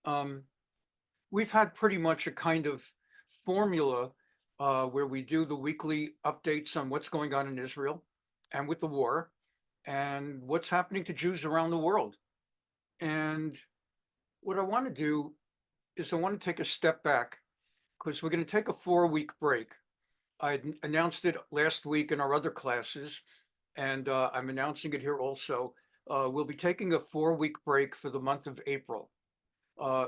Um, we've had pretty much a kind of formula where we do the weekly updates on what's going on in Israel and with the war and what's happening to Jews around the world. And what I want to do is I want to take a step back because we're going to take a 4 week break. I announced it last week in our other classes, and I'm announcing it here also. We'll be taking a 4 week break for the month of April. Uh,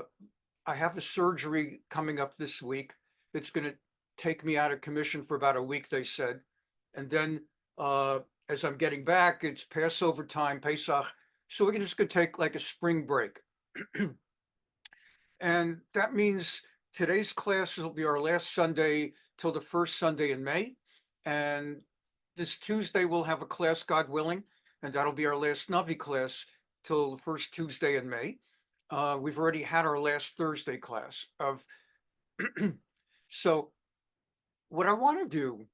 I have a surgery coming up this week. It's going to take me out of commission for about a week, they said. And then uh, as I'm getting back, it's Passover time, Pesach. So we're just going to take like a spring break. And that means today's class will be our last Sunday till the first Sunday in May. And this Tuesday, we'll have a class, God willing, and that'll be our last Navi class till the first Tuesday in May. We've already had our last Thursday class of. So what I want to do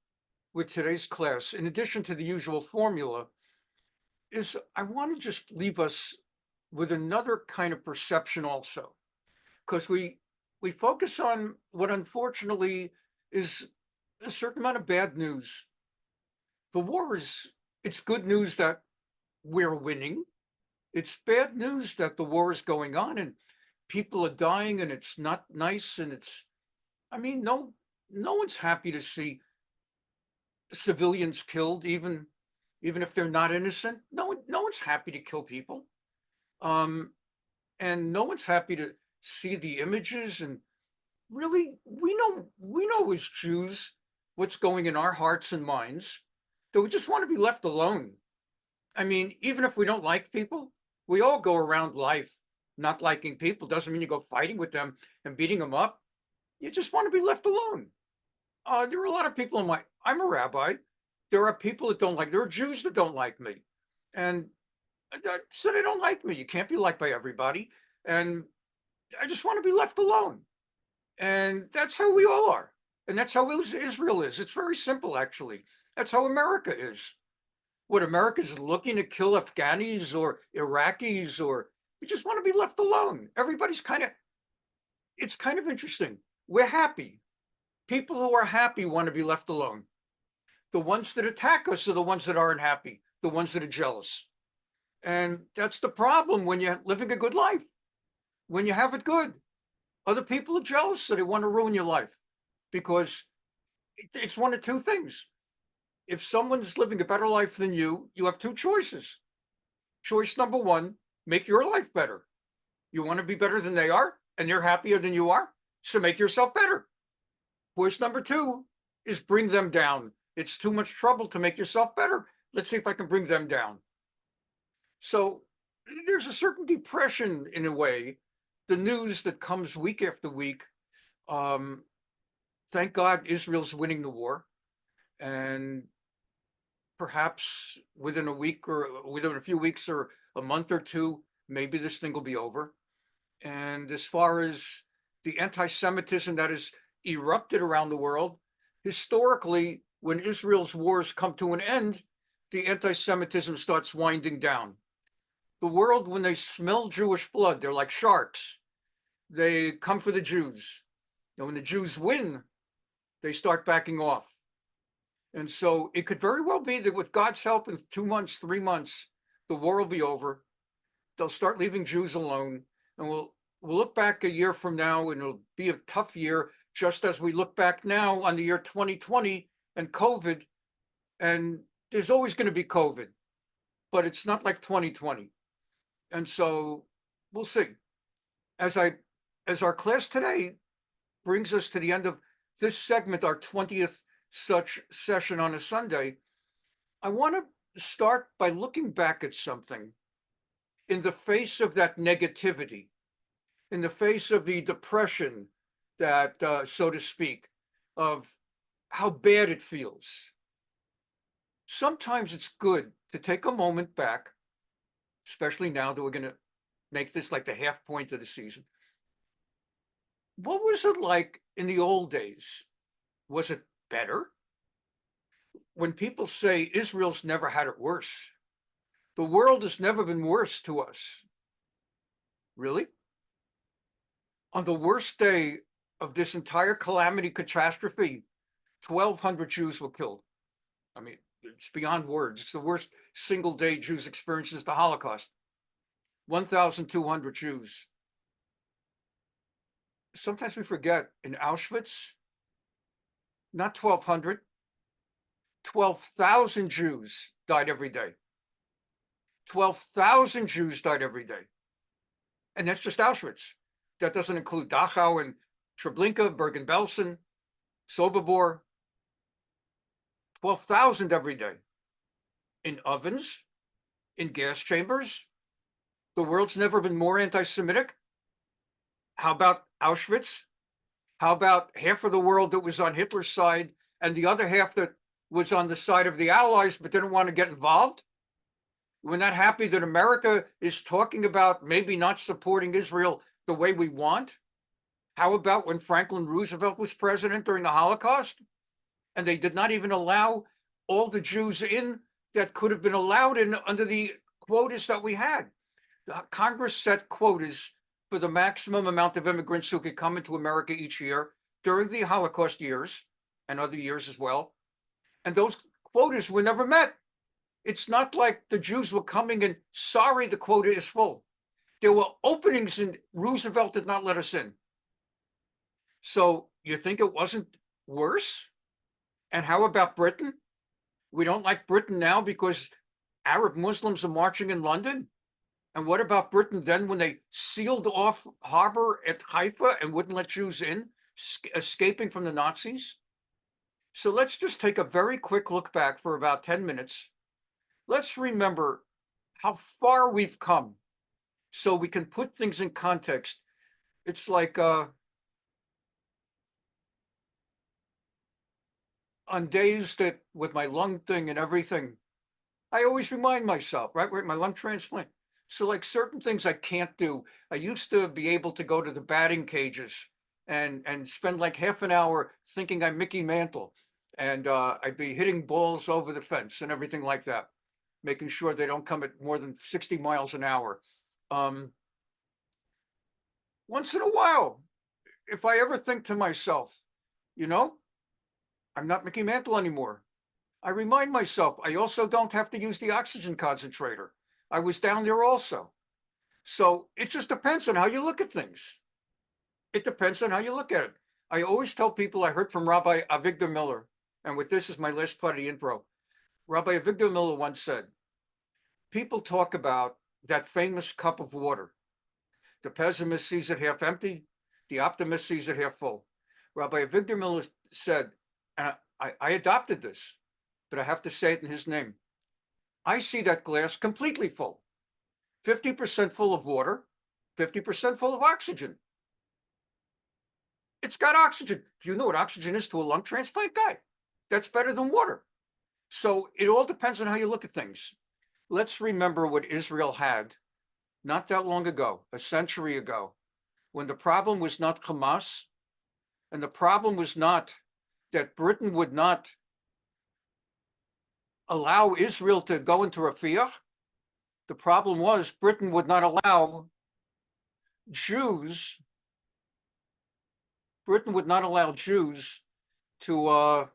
with today's class, in addition to the usual formula, is I want to just leave us with another kind of perception also, because we focus on what unfortunately is a certain amount of bad news. The war is, it's good news that we're winning. It's bad news that the war is going on and people are dying and it's not nice and it's, I mean, no one's happy to see civilians killed, even if they're not innocent. No one's happy to kill people. Um, and no one's happy to see the images. And really, we know as Jews what's going in our hearts and minds, that we just want to be left alone. I mean, even if we don't like people, we all go around life not liking people. Doesn't mean you go fighting with them and beating them up. You just want to be left alone. There are a lot of people in my, I'm a rabbi. There are people that don't like, there are Jews that don't like me. And so they don't like me. You can't be liked by everybody. And I just want to be left alone. And that's how we all are. And that's how Israel is. It's very simple, actually. That's how America is. What America's looking to kill Afghanis or Iraqis, or we just want to be left alone. Everybody's kind of, it's kind of interesting. We're happy. People who are happy want to be left alone. The ones that attack us are the ones that aren't happy, the ones that are jealous. And that's the problem when you're living a good life. When you have it good, other people are jealous, so they want to ruin your life because it's one of two things. If someone's living a better life than you have two choices. Choice number one, make your life better. You want to be better than they are, and they're happier than you are, so make yourself better. Choice number two is bring them down. It's too much trouble to make yourself better. Let's see if I can bring them down. So there's a certain depression in a way. The news that comes week after week. Um, thank God Israel's winning the war. And perhaps within a week or within a few weeks or a month or two, maybe this thing will be over. And as far as the anti-Semitism that has erupted around the world, historically, when Israel's wars come to an end, the anti-Semitism starts winding down. The world, when they smell Jewish blood, they're like sharks. They come for the Jews. And when the Jews win, they start backing off. And so it could very well be that with God's help, in 2 months, 3 months, the war will be over. They'll start leaving Jews alone. And we'll look back a year from now and it'll be a tough year, just as we look back now on the year 2020 and COVID. And there's always going to be COVID, but it's not like 2020. And so we'll see. As our class today brings us to the end of this segment, our 20th such session on a Sunday, I want to start by looking back at something in the face of that negativity, in the face of the depression that, so to speak, of how bad it feels. Sometimes it's good to take a moment back, especially now that we're going to make this like the half point of the season. What was it like in the old days? Was it better? When people say Israel's never had it worse, the world has never been worse to us. Really? On the worst day of this entire calamity catastrophe, 1,200 Jews were killed. I mean, it's beyond words. It's the worst single day Jews experienced since the Holocaust. 1,200 Jews. Sometimes we forget in Auschwitz, not 1,200, 12,000 Jews died every day. 12,000 Jews died every day. And that's just Auschwitz. That doesn't include Dachau and Treblinka, Bergen-Belsen, Sobibor. 12,000 every day. In ovens, in gas chambers. The world's never been more anti-Semitic. How about Auschwitz? How about half of the world that was on Hitler's side and the other half that was on the side of the Allies but didn't want to get involved? We're not happy that America is talking about maybe not supporting Israel the way we want. How about when Franklin Roosevelt was president during the Holocaust? And they did not even allow all the Jews in that could have been allowed in under the quotas that we had. Congress set quotas for the maximum amount of immigrants who could come into America each year during the Holocaust years and other years as well. And those quotas were never met. It's not like the Jews were coming and, sorry, the quota is full. There were openings and Roosevelt did not let us in. So you think it wasn't worse? And how about Britain? We don't like Britain now because Arab Muslims are marching in London. And what about Britain then when they sealed off harbor at Haifa and wouldn't let Jews in, escaping from the Nazis? So let's just take a very quick look back for about 10 minutes. Let's remember how far we've come so we can put things in context. It's like on days that with my lung thing and everything, I always remind myself, right, my lung transplant. So like certain things I can't do. I used to be able to go to the batting cages and spend like half an hour thinking I'm Mickey Mantle. And I'd be hitting balls over the fence and everything like that, making sure they don't come at more than 60 miles an hour. Once in a while, if I ever think to myself, you know, I'm not Mickey Mantle anymore, I remind myself, I also don't have to use the oxygen concentrator. I was down there also. So it just depends on how you look at things. It depends on how you look at it. I always tell people, I heard from Rabbi Avigdor Miller, and with this is my last part of the intro. Rabbi Avigdor Miller once said, people talk about that famous cup of water. The pessimist sees it half empty. The optimist sees it half full. Rabbi Avigdor Miller said, and I adopted this, but I have to say it in his name. I see that glass completely full, 50% full of water, 50% full of oxygen. It's got oxygen. Do you know what oxygen is to a lung transplant guy? That's better than water. So it all depends on how you look at things. Let's remember what Israel had not that long ago, a century ago, when the problem was not Hamas, and the problem was not that Britain would not allow Israel to go into Rafah. The problem was Britain would not allow Jews, to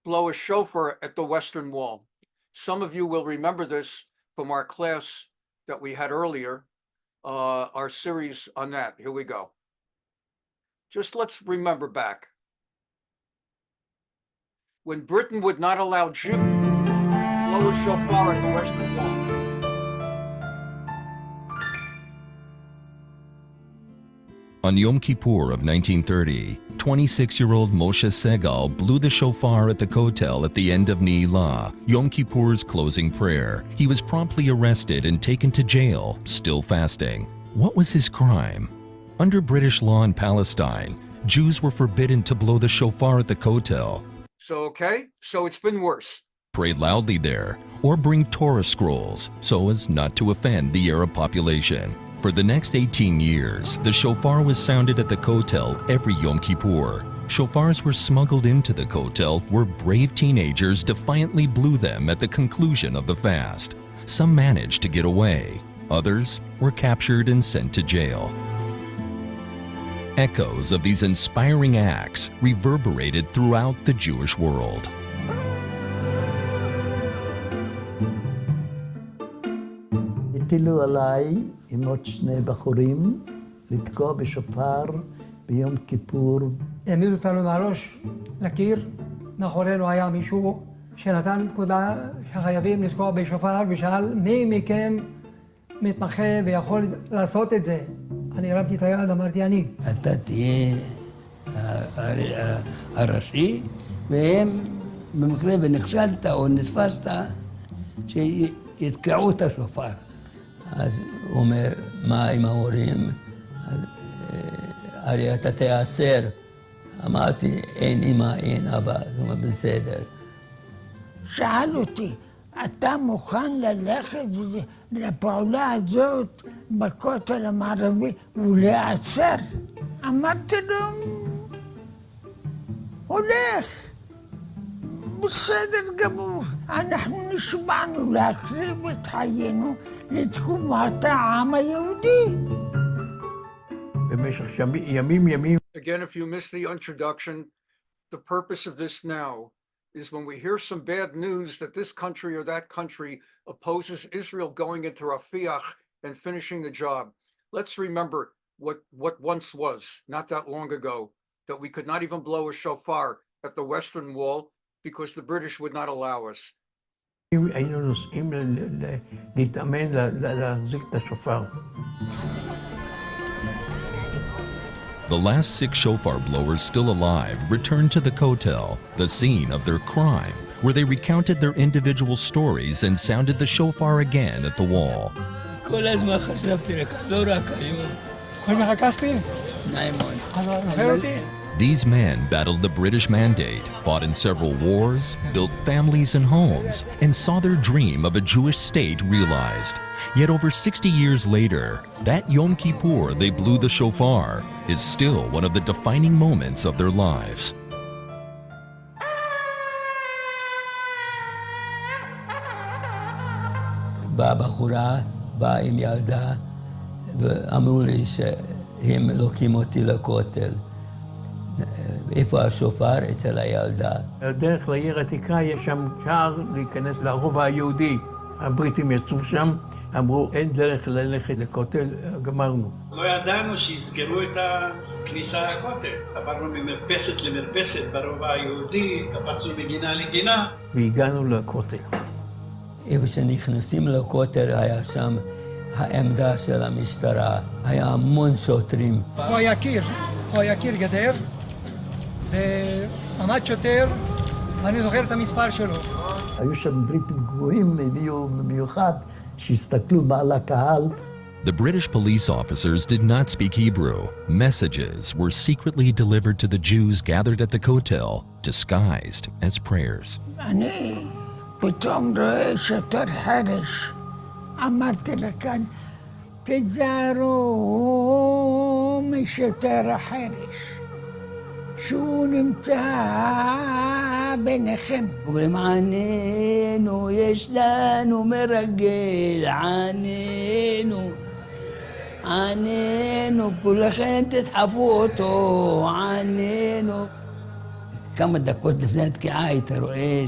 blow a shofar at the Western Wall. Some of you will remember this from our class that we had earlier, our series on that. Here we go. Just let's remember back. When Britain would not allow Jews to blow a shofar at the Western Wall. On Yom Kippur of 1930, 26-year-old Moshe Segal blew the shofar at the Kotel at the end of Ne'ilah, Yom Kippur's closing prayer. He was promptly arrested and taken to jail, still fasting. What was his crime? Under British law in Palestine, Jews were forbidden to blow the shofar at the Kotel. So it's been worse. Pray loudly there, or bring Torah scrolls so as not to offend the Arab population. For the next 18 years, the shofar was sounded at the Kotel every Yom Kippur. Shofars were smuggled into the Kotel where brave teenagers defiantly blew them at the conclusion of the fast. Some managed to get away. Others were captured and sent to jail. Echoes of these inspiring acts reverberated throughout the Jewish world. הטילו עליי עם עוד שני בחורים לתקוע בשופר ביום כיפור. העמידו אותנו מהראש לקיר, מאחורינו היה מישהו שנתן פקודה שחייבים לתקוע בשופר ושאל מי מכם מתמחה ויכול לעשות את זה. אני הרמתי את היד, אמרתי אני. אתה תהיה הראשי, והם במקרה ונכשלת או נתפסת, שיתקעו את השופר. אז הוא אומר, מה עם ההורים? הרי אתה תיאסר. אמרתי, אין אמא, אין אבא, זאת אומרת, בסדר. שאל אותי, אתה מוכן ללכת לפעולה הזאת בכותל המערבי ולהיעצר? אמרתי לו, הולך. בסדר גמור, אנחנו נשבענו להקריב את חיינו לתקומת העם היהודי. במשך ימים. Again, if you missed the introduction, the purpose of this now is when we hear some bad news that this country or that country opposes Israel going into Rafiach and finishing the job. Let's remember what once was, not that long ago, that we could not even blow a shofar at the Western Wall because the British would not allow us. היינו נוסעים להתאמן להחזיק את השופר. The last 6 shofar blowers still alive returned to the Kotel, the scene of their crime, where they recounted their individual stories and sounded the shofar again at the wall. כל הזמן חשבתי לך, לא רק היום. כל מחכסתי? נעים מאוד. נופל אותי? These men battled the British mandate, fought in several wars, built families and homes, and saw their dream of a Jewish state realized. Yet over 60 years later, that Yom Kippur they blew the shofar is still one of the defining moments of their lives. באה בחורה, באה עם ילדה, ואמרו לי שהם לוקחים אותי לכותל. איפה השופר? אצל הילדה. הדרך לעיר עתיקה יש שם שער להיכנס לרובע היהודי. הבריטים יצאו שם, אמרו אין דרך ללכת לכותל, גמרנו. לא ידענו שיסגרו את הכניסה לכותל. עברנו ממרפסת למרפסת ברובע היהודי, קפצנו מגינה לגינה. והגענו לכותל. איפה שנכנסים לכותל היה שם העמדה של המשטרה. היה המון שוטרים. הוא היה קיר גדר, ועמד שוטר, ואני זוכר את המספר שלו. היו שם בריטים גבוהים, הביאו במיוחד, שהסתכלו מעל הקהל. The British police officers did not speak Hebrew. Messages were secretly delivered to the Jews gathered at the Kotel, disguised as prayers. אני פתאום רואה שוטר חרש. אמרתי לכאן, תזהרו משוטר החרש, שהוא נמצא ביניכם. אומרים, ענינו, יש לנו מרגל, ענינו, כולכם תדחפו אותו, ענינו. כמה דקות לפני התקיעה היית רואה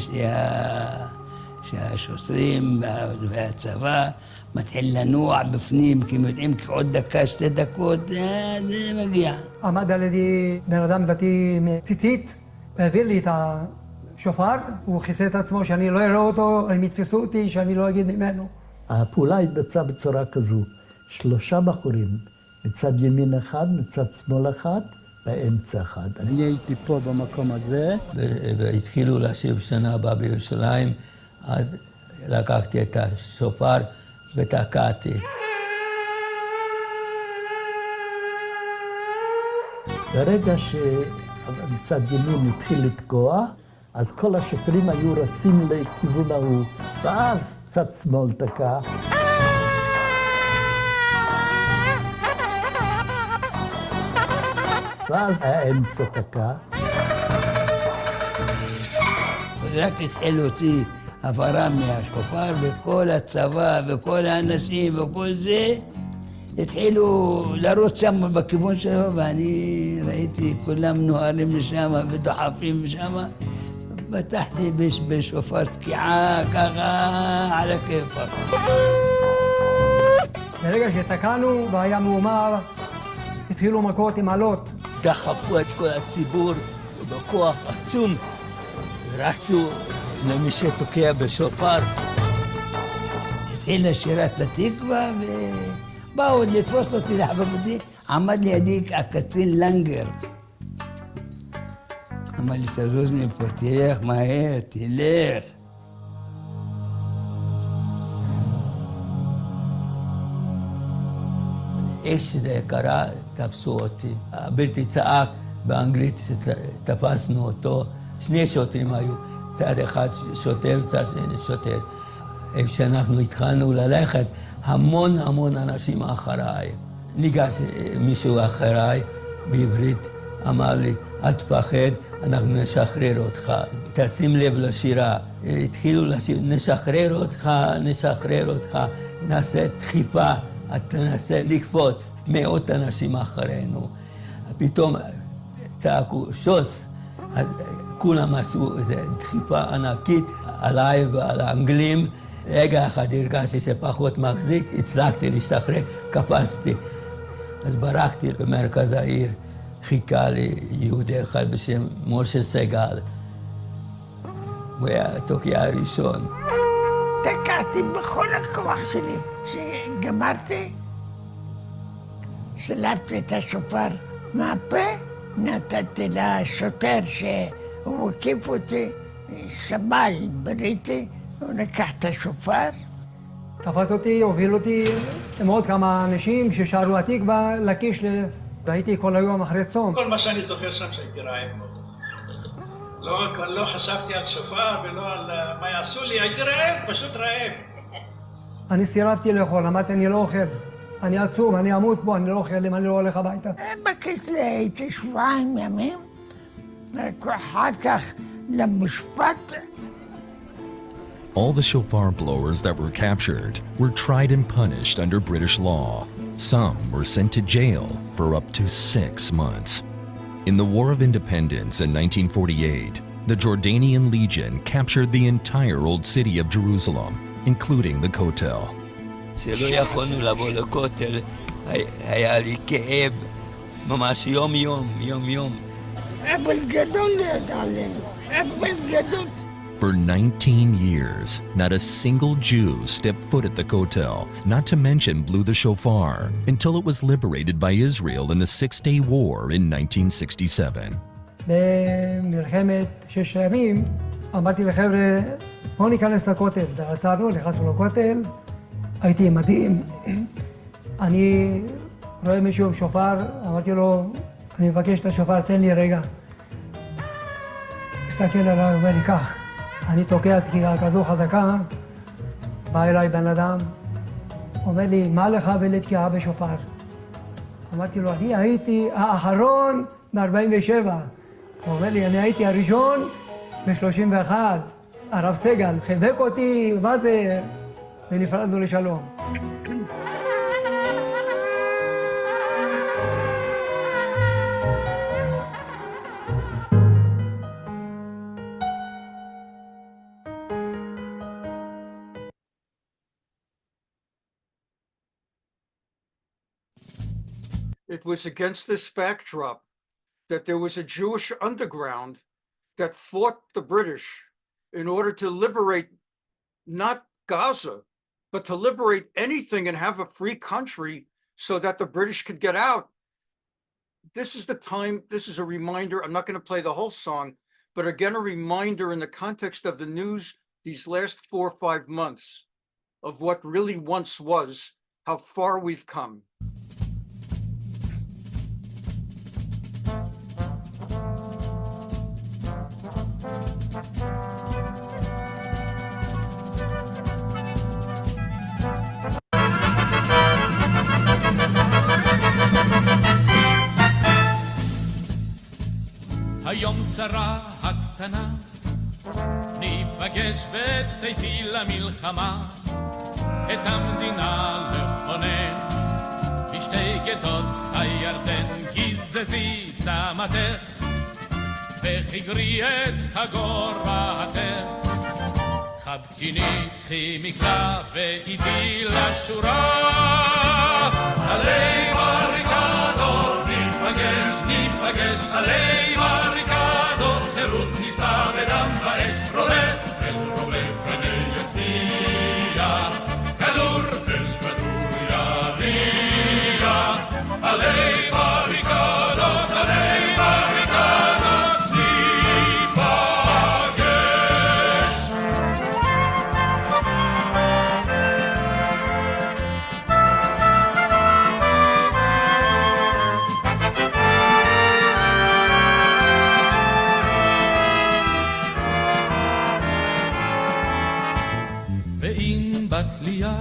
שהשוטרים והצבא מתחיל לנוע בפנים, כי הם יודעים עוד דקה, 2 דקות, זה מגיע. עמד על ידי בן אדם דתי מציצית, והעביר לי את השופר, הוא כיסה את עצמו שאני לא אראה אותו, הם יתפסו אותי, שאני לא אגיד ממנו. הפעולה התבצעה בצורה כזו, 3 בחורים, מצד ימין אחד, מצד שמאל אחד, באמצע אחד. אני הייתי פה במקום הזה. והתחילו לשיר שנה הבאה בירושלים, אז לקחתי את השופר ותקעתי. ברגע שמצד ימין התחיל לתקוע, אז כל השוטרים היו רצים לכיוון ההוא, ואז צד שמאל תקע. ואז האמצע תקע. רק התחיל להוציא הפרה מהשופר, וכל הצבא וכל האנשים וכל זה התחילו לרוץ שם בכיוון שלו, ואני ראיתי כולם נוהרים משם ודוחפים משם. פתחתי בשופר תקיעה ככה על הכיפאק. ברגע שתקענו והיה מהומה, התחילו מכות עם עלות. דחפו את כל הציבור בכוח עצום, רצו למי שתוקע בשופר. התחילה שירת התקווה ובאו לתפוס אותי, לחבק אותי. עמד לידי הקצין לנגר. אמר לי, תזוז מפה, תלך מהר, תלך. איך שזה קרה, תפסו אותי. הבלתי צעק באנגלית, תפסנו אותו. שני שוטרים היו, צד אחד שוטר וצד שני שוטר. איפה שאנחנו התחלנו ללכת, המון אנשים אחריי. ניגש מישהו אחריי בעברית, אמר לי, אל תפחד, אנחנו נשחרר אותך. תשים לב לשירה. התחילו לשיר, נשחרר אותך, נעשה דחיפה, תנסה לקפוץ. מאות אנשים אחרינו. פתאום צעקו שוס, כולם עשו דחיפה ענקית עליי ועל האנגלים. רגע אחד הרגשתי שפחות מחזיק, הצלחתי להשתחרר, קפצתי. אז ברחתי במרכז העיר. חיכה לי יהודי אחד בשם משה סגל. הוא היה התוקע הראשון. תקעתי בכל הכוח שלי. כשגמרתי, סלפתי את השופר מהפה, נתתי לשוטר שהוא הקיף אותי, סבל בריטי, הוא לקח את השופר. תפס אותי, הוביל אותי עם עוד כמה אנשים ששרו התקווה לקיש והייתי כל היום אחרי צום. כל מה שאני זוכר שם שהייתי רעב מאוד. לא חשבתי על שופר ולא על מה יעשו לי, הייתי רעב, פשוט רעב. אני סירבתי לאכול, אמרתי אני לא אוכל. אני עצום, אני אמות פה, אני לא אוכל אם אני לא הולך הביתה. בכסלו הייתי שבועיים ימים, אחר כך למשפט. All the shofar blowers that were captured were tried and punished under British law. Some were sent to jail for up to 6 months. In the War of Independence in 1948, the Jordanian Legion captured the entire old city of Jerusalem, including the Kotel. שלא יכולנו לבוא לכותל, היה לי כאב ממש יום. אבל גדול ליד עלינו, אבל גדול. For 19 years, not a single Jew stepped foot at the Kotel, not to mention blew the shofar, until it was liberated by Israel in the Six-Day War in 1967. במלחמת 6 הימים אמרתי לחבר'ה, בואו ניכנס לכותל. עצרנו, נכנסנו לכותל, הייתי מדהים. אני רואה מישהו עם שופר, אמרתי לו, אני מבקש את השופר, תן לי רגע. מסתכל עליי, אומר לי, כך. אני תוקע תקיעה כזו חזקה, בא אליי בן אדם, אומר לי, מה לך ולתקיעה בשופר? אמרתי לו, אני הייתי האחרון ב-47. הוא אומר לי, אני הייתי הראשון ב-31. הרב סגל חיבק אותי, מה זה? ונפרדנו לשלום. It was against this backdrop that there was a Jewish underground that fought the British in order to liberate not Gaza, but to liberate anything and have a free country so that the British could get out. This is the time, this is a reminder. I'm not going to play the whole song, but again, a reminder in the context of the news these last 4 or 5 months of what really once was, how far we've come. היום שרה הקטנה, ניפגש בצאתי למלחמה, את המדינה לכונן, שתי גדות הירדן גזזי צמתך וחגרי את חגורתך חבקיני קחי מקלע ואיתי לשורה עלי בריקדות ניפגש עלי בריקדות חירות נישא בדם ואש רולף אל רולף אני אצדיע כדור אל כדור יריע עלי בריקדות בתליה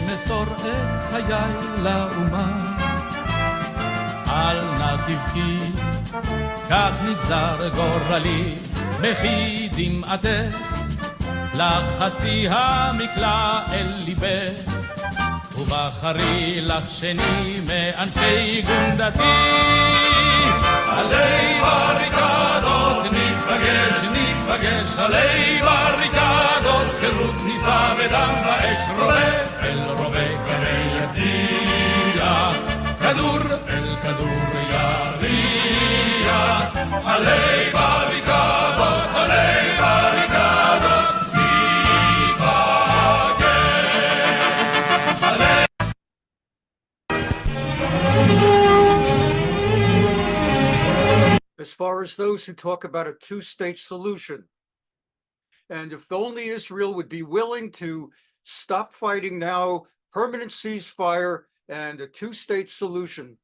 אמסור את חיי לאומה אל נא תבכי כך נגזר גורלי מחי דמעתך לחצי המקלע אל ליבך ובחרי לך שני מאנשי גונדתי עלי בריקדות ניפגש עלי בריקדות חירות נישא בדם ואש רולף אל רובה כדי יצדיע כדור אל כדור יריע עלי בריקדות as far as those who talk about a two-state solution. And if only Israel would be willing to stop fighting now, permanent ceasefire, and a two-state solution.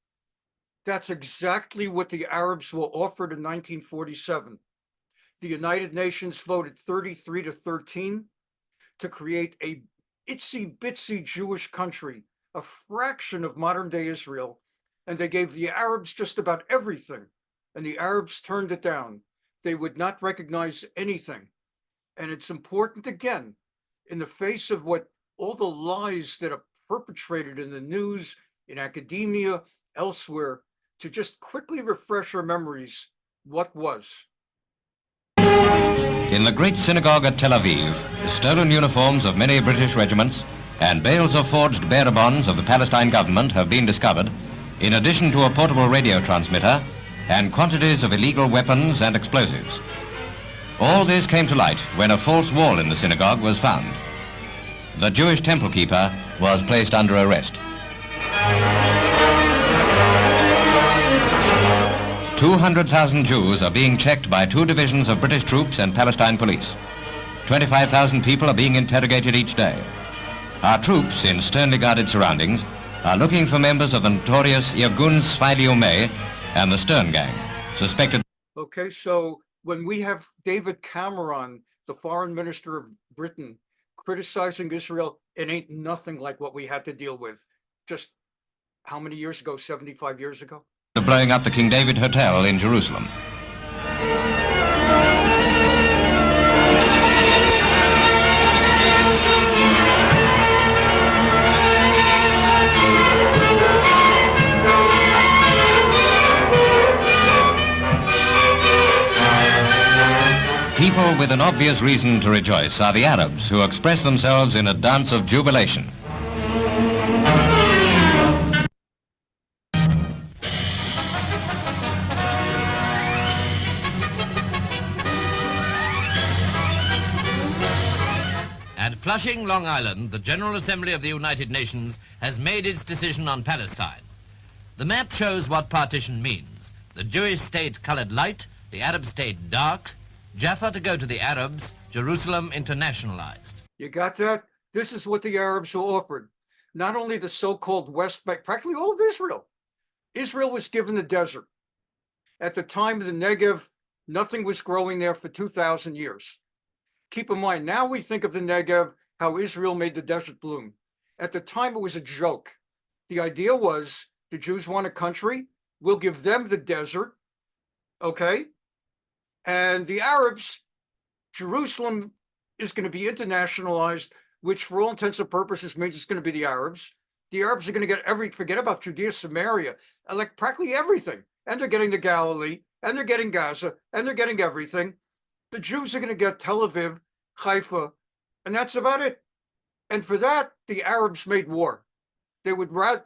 That's exactly what the Arabs were offered in 1947. The United Nations voted 33-13 to create a itsy-bitsy Jewish country, a fraction of modern-day Israel, and they gave the Arabs just about everything. And the Arabs turned it down. They would not recognize anything. And it's important, again, in the face of what all the lies that are perpetrated in the news, in academia, elsewhere, to just quickly refresh our memories what was. In the great synagogue at Tel Aviv, stolen uniforms of many British regiments and bales of forged bearer bonds of the Palestine government have been discovered, in addition to a portable radio transmitter and quantities of illegal weapons and explosives. All this came to light when a false wall in the synagogue was found. The Jewish temple keeper was placed under arrest. 200,000 Jews are being checked by 2 divisions of British troops and Palestine police. 25,000 people are being interrogated each day. Our troops, in sternly guarded surroundings, are looking for members of the notorious Irgun Sfaili Umeh and the Stern Gang, suspected. Okay, so when we have David Cameron, the foreign minister of Britain, criticizing Israel, it ain't nothing like what we had to deal with just how many years ago, 75 years ago? Of blowing up the King David Hotel in Jerusalem. People with an obvious reason to rejoice are the Arabs, who express themselves in a dance of jubilation. At Flushing, Long Island, the General Assembly of the United Nations has made its decision on Palestine. The map shows what partition means. The Jewish state colored light, the Arab state dark, Jaffa to go to the Arabs, Jerusalem internationalized. You got that? This is what the Arabs were offered. Not only the so-called West Bank, practically all of Israel. Israel was given the desert. At the time of the Negev, nothing was growing there for 2,000 years. Keep in mind, now we think of the Negev, how Israel made the desert bloom. At the time, it was a joke. The idea was, the Jews want a country, we'll give them the desert, okay? And the Arabs, Jerusalem is going to be internationalized, which for all intents and purposes means it's going to be the Arabs. The Arabs are going to get forget about Judea, Samaria, like practically everything. And they're getting the Galilee, and they're getting Gaza, and they're getting everything. The Jews are going to get Tel Aviv, Haifa, and that's about it. And for that, the Arabs made war. They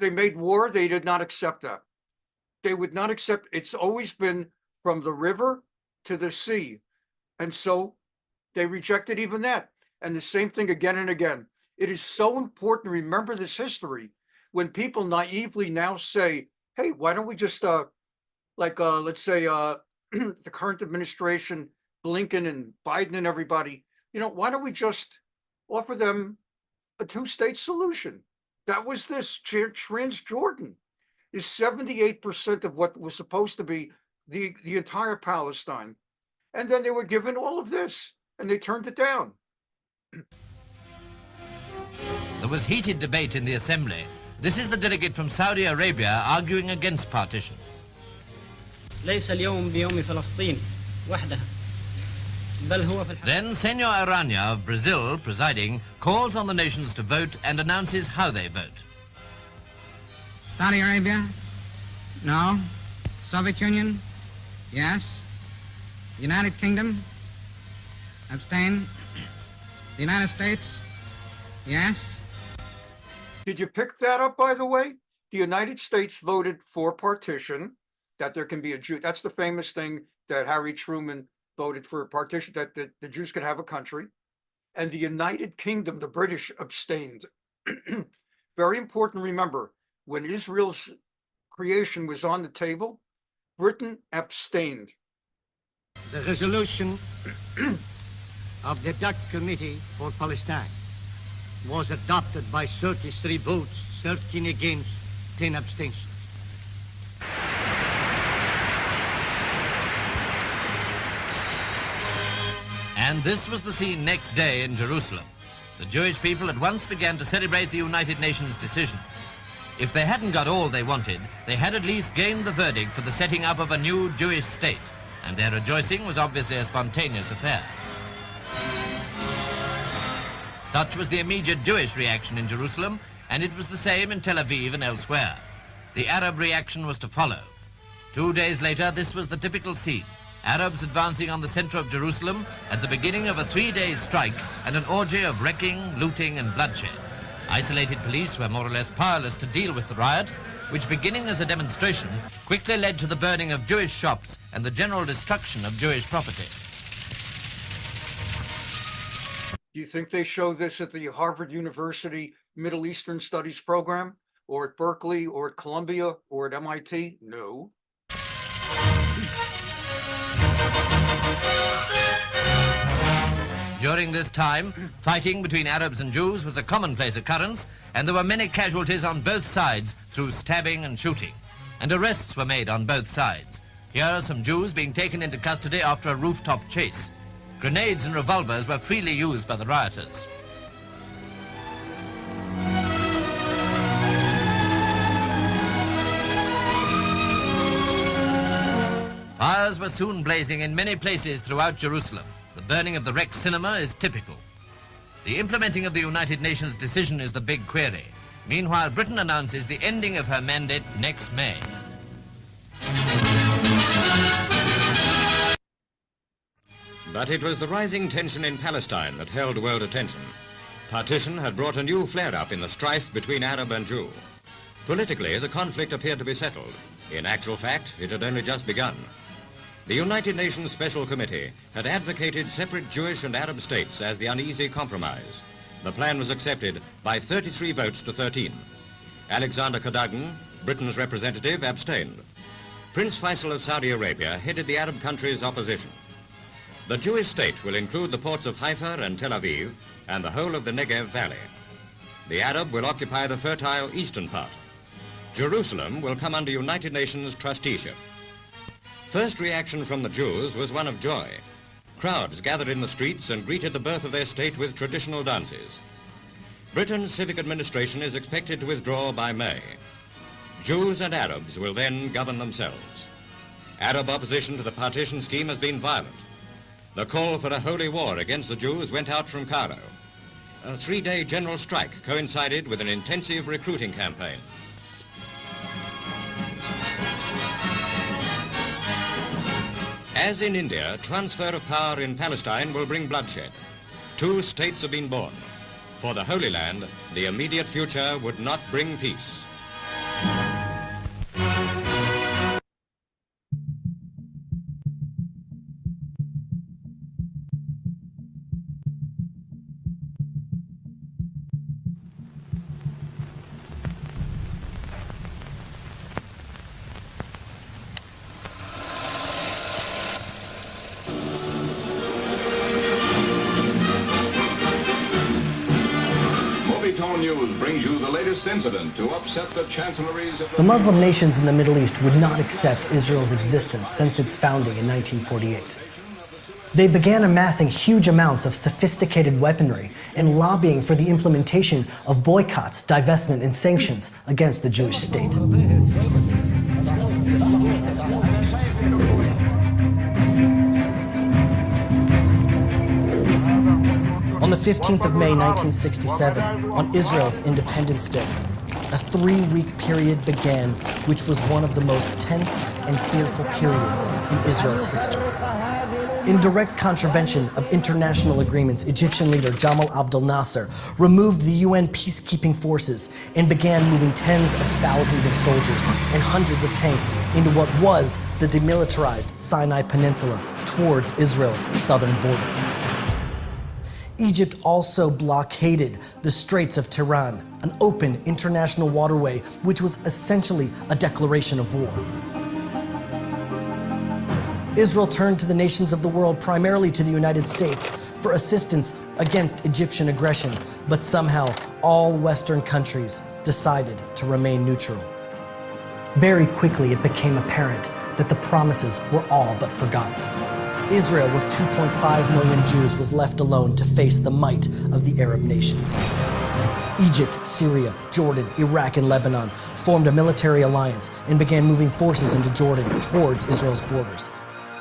made war. They did not accept that. They would not accept. It's always been from the river to the sea. And so they rejected even that. And the same thing again and again. It is so important to remember this history when people naively now say, hey, why don't we just, let's say the current administration, Blinken and Biden and everybody, why don't we just offer them a two-state solution? That was this. Transjordan is 78% of what was supposed to be the entire Palestine. And then they were given all of this, and they turned it down. There was heated debate in the assembly. This is the delegate from Saudi Arabia arguing against partition. ليس اليوم بيوم فلسطين وحدها. Then Senor Arana of Brazil, presiding, calls on the nations to vote and announces how they vote. Saudi Arabia? No. Soviet Union? Yes. United Kingdom? Abstain. The United States? Yes. Did you pick that up, by the way? The United States voted for partition, that there can be a Jew. That's the famous thing that Harry Truman voted for partition, that the Jews could have a country. And the United Kingdom, the British, abstained. Very important to remember, when Israel's creation was on the table, Britain abstained. The resolution of the Dutch Committee for Palestine was adopted by 33 votes, 13 against, 10 abstentions. And this was the scene next day in Jerusalem. The Jewish people at once began to celebrate the United Nations decision. If they hadn't got all they wanted, they had at least gained the verdict for the setting up of a new Jewish state, and their rejoicing was obviously a spontaneous affair. Such was the immediate Jewish reaction in Jerusalem, and it was the same in Tel Aviv and elsewhere. The Arab reaction was to follow. 2 days later, this was the typical scene. Arabs advancing on the center of Jerusalem at the beginning of a 3-day strike and an orgy of wrecking, looting and bloodshed. Isolated police were more or less powerless to deal with the riot, which beginning as a demonstration quickly led to the burning of Jewish shops and the general destruction of Jewish property. Do you think they show this at the Harvard University Middle Eastern Studies program, or at Berkeley, or at Columbia, or at MIT? No. During this time, fighting between Arabs and Jews was a commonplace occurrence, and there were many casualties on both sides through stabbing and shooting. And arrests were made on both sides. Here are some Jews being taken into custody after a rooftop chase. Grenades and revolvers were freely used by the rioters. Fires were soon blazing in many places throughout Jerusalem. The burning of the wrecked cinema is typical. The implementing of the United Nations decision is the big query. Meanwhile, Britain announces the ending of her mandate next May. But it was the rising tension in Palestine that held world attention. Partition had brought a new flare-up in the strife between Arab and Jew. Politically, the conflict appeared to be settled. In actual fact, it had only just begun. The United Nations Special Committee had advocated separate Jewish and Arab states as the uneasy compromise. The plan was accepted by 33 votes to 13. Alexander Cadogan, Britain's representative, abstained. Prince Faisal of Saudi Arabia headed the Arab country's opposition. The Jewish state will include the ports of Haifa and Tel Aviv and the whole of the Negev Valley. The Arab will occupy the fertile eastern part. Jerusalem will come under United Nations trusteeship. First reaction from the Jews was one of joy. Crowds gathered in the streets and greeted the birth of their state with traditional dances. Britain's civic administration is expected to withdraw by May. Jews and Arabs will then govern themselves. Arab opposition to the partition scheme has been violent. The call for a holy war against the Jews went out from Cairo. A 3-day general strike coincided with an intensive recruiting campaign. As in India, transfer of power in Palestine will bring bloodshed. 2 states have been born. For the Holy Land, the immediate future would not bring peace. News brings you the latest incident to upset the chancelleries of the Muslim nations in the Middle East would not accept Israel's existence since its founding in 1948. They began amassing huge amounts of sophisticated weaponry and lobbying for the implementation of boycotts, divestment, and sanctions against the Jewish state. On the 15th of May, 1967, on Israel's Independence Day, a 3-week period began, which was one of the most tense and fearful periods in Israel's history. In direct contravention of international agreements, Egyptian leader Jamal Abdel Nasser removed the UN peacekeeping forces and began moving tens of thousands of soldiers and hundreds of tanks into what was the demilitarized Sinai Peninsula towards Israel's southern border. Egypt also blockaded the Straits of Tiran, an open international waterway which was essentially a declaration of war. Israel turned to the nations of the world, primarily to the United States, for assistance against Egyptian aggression, but somehow all Western countries decided to remain neutral. Very quickly it became apparent that the promises were all but forgotten. Israel, with 2.5 million Jews, was left alone to face the might of the Arab nations. Egypt, Syria, Jordan, Iraq, and Lebanon formed a military alliance and began moving forces into Jordan towards Israel's borders.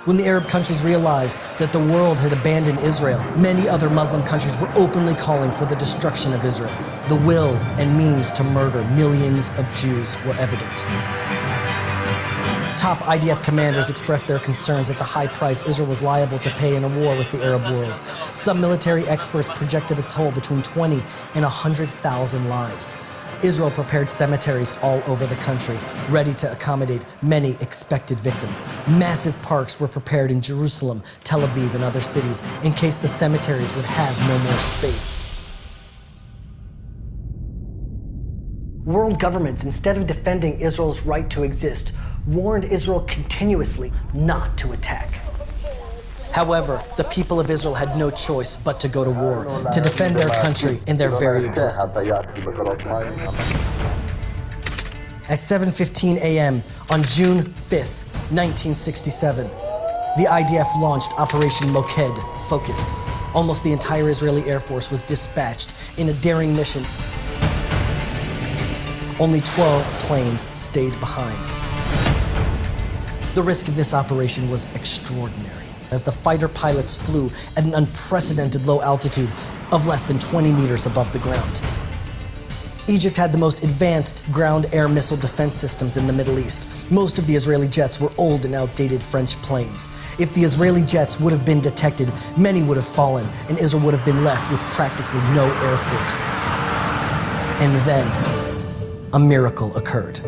When the Arab countries realized that the world had abandoned Israel, many other Muslim countries were openly calling for the destruction of Israel. The will and means to murder millions of Jews were evident. Top IDF commanders expressed their concerns at the high price Israel was liable to pay in a war with the Arab world. Some military experts projected a toll between 20 and 100,000 lives. Israel prepared cemeteries all over the country, ready to accommodate many expected victims. Massive parks were prepared in Jerusalem, Tel Aviv, and other cities in case the cemeteries would have no more space. World governments, instead of defending Israel's right to exist, warned Israel continuously not to attack. However, the people of Israel had no choice but to go to war, to defend their country and their very existence. At 7:15 a.m. on June 5th, 1967, the IDF launched Operation Moked, Focus. Almost the entire Israeli Air Force was dispatched in a daring mission. Only 12 planes stayed behind. The risk of this operation was extraordinary, as the fighter pilots flew at an unprecedented low altitude of less than 20 meters above the ground. Egypt had the most advanced ground-air missile defense systems in the Middle East. Most of the Israeli jets were old and outdated French planes. If the Israeli jets would have been detected, many would have fallen, and Israel would have been left with practically no air force. And then, a miracle occurred.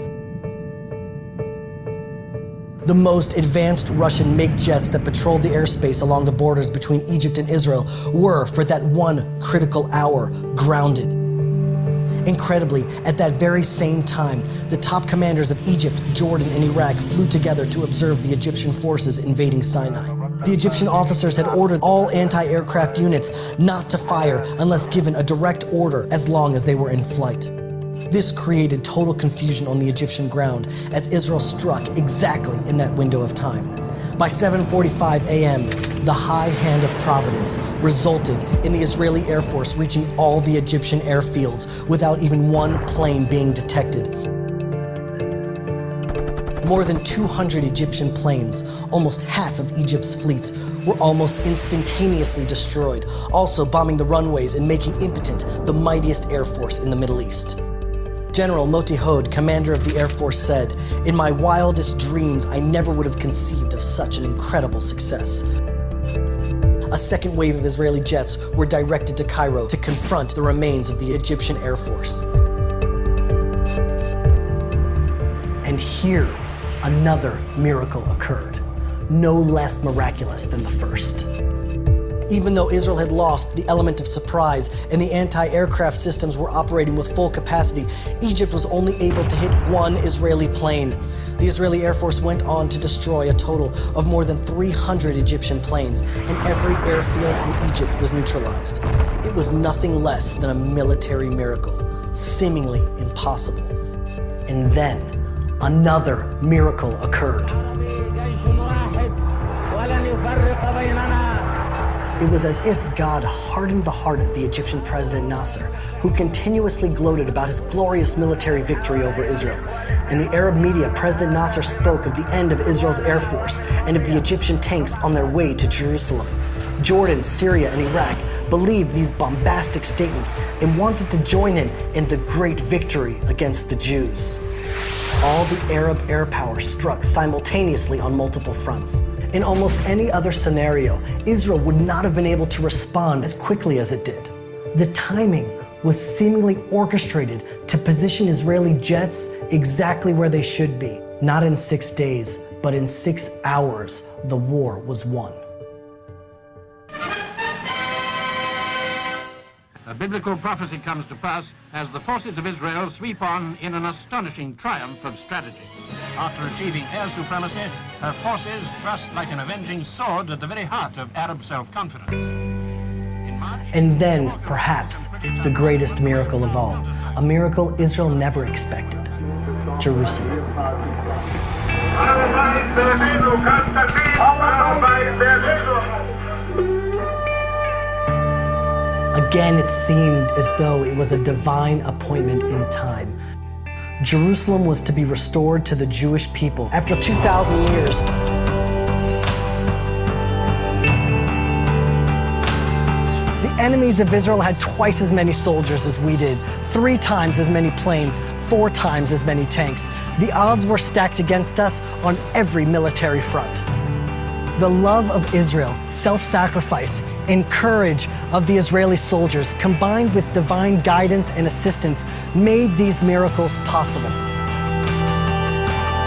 The most advanced Russian MiG jets that patrolled the airspace along the borders between Egypt and Israel were, for that one critical hour, grounded. Incredibly, at that very same time, the top commanders of Egypt, Jordan, and Iraq flew together to observe the Egyptian forces invading Sinai. The Egyptian officers had ordered all anti-aircraft units not to fire unless given a direct order as long as they were in flight. This created total confusion on the Egyptian ground as Israel struck exactly in that window of time. By 7:45 a.m., the high hand of Providence resulted in the Israeli Air Force reaching all the Egyptian airfields without even one plane being detected. More than 200 Egyptian planes, almost half of Egypt's fleets, were almost instantaneously destroyed, also bombing the runways and making impotent the mightiest air force in the Middle East. General Moti Hod, commander of the Air Force, said, "In my wildest dreams, I never would have conceived of such an incredible success." A second wave of Israeli jets were directed to Cairo to confront the remains of the Egyptian Air Force. And here, another miracle occurred, no less miraculous than the first. Even though Israel had lost the element of surprise and the anti-aircraft systems were operating with full capacity, Egypt was only able to hit one Israeli plane. The Israeli Air Force went on to destroy a total of more than 300 Egyptian planes, and every airfield in Egypt was neutralized. It was nothing less than a military miracle, seemingly impossible. And then, another miracle occurred. It was as if God hardened the heart of the Egyptian President Nasser, who continuously gloated about his glorious military victory over Israel. In the Arab media, President Nasser spoke of the end of Israel's Air Force and of the Egyptian tanks on their way to Jerusalem. Jordan, Syria, and Iraq believed these bombastic statements and wanted to join him in the great victory against the Jews. All the Arab air power struck simultaneously on multiple fronts. In almost any other scenario, Israel would not have been able to respond as quickly as it did. The timing was seemingly orchestrated to position Israeli jets exactly where they should be. Not in 6 days, but in 6 hours, the war was won. A biblical prophecy comes to pass as the forces of Israel sweep on in an astonishing triumph of strategy. After achieving air supremacy, her forces thrust like an avenging sword at the very heart of Arab self-confidence. And then, perhaps, the greatest miracle of all, a miracle Israel never expected: Jerusalem. Again, it seemed as though it was a divine appointment in time. Jerusalem was to be restored to the Jewish people after 2,000 years. The enemies of Israel had twice as many soldiers as we did, 3 times as many planes, 4 times as many tanks. The odds were stacked against us on every military front. The love of Israel, self-sacrifice, and courage of the Israeli soldiers, combined with divine guidance and assistance, made these miracles possible.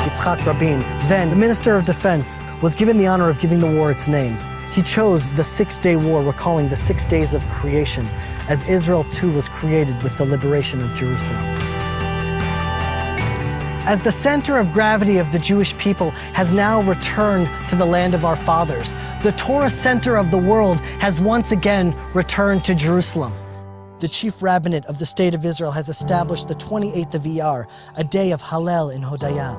Yitzhak Rabin, then the Minister of Defense, was given the honor of giving the war its name. He chose the 6-day war, recalling the 6 days of creation, as Israel too was created with the liberation of Jerusalem. As the center of gravity of the Jewish people has now returned to the land of our fathers, the Torah center of the world has once again returned to Jerusalem. The chief rabbinate of the State of Israel has established the 28th of Iyar, a day of Hallel and Hodaya.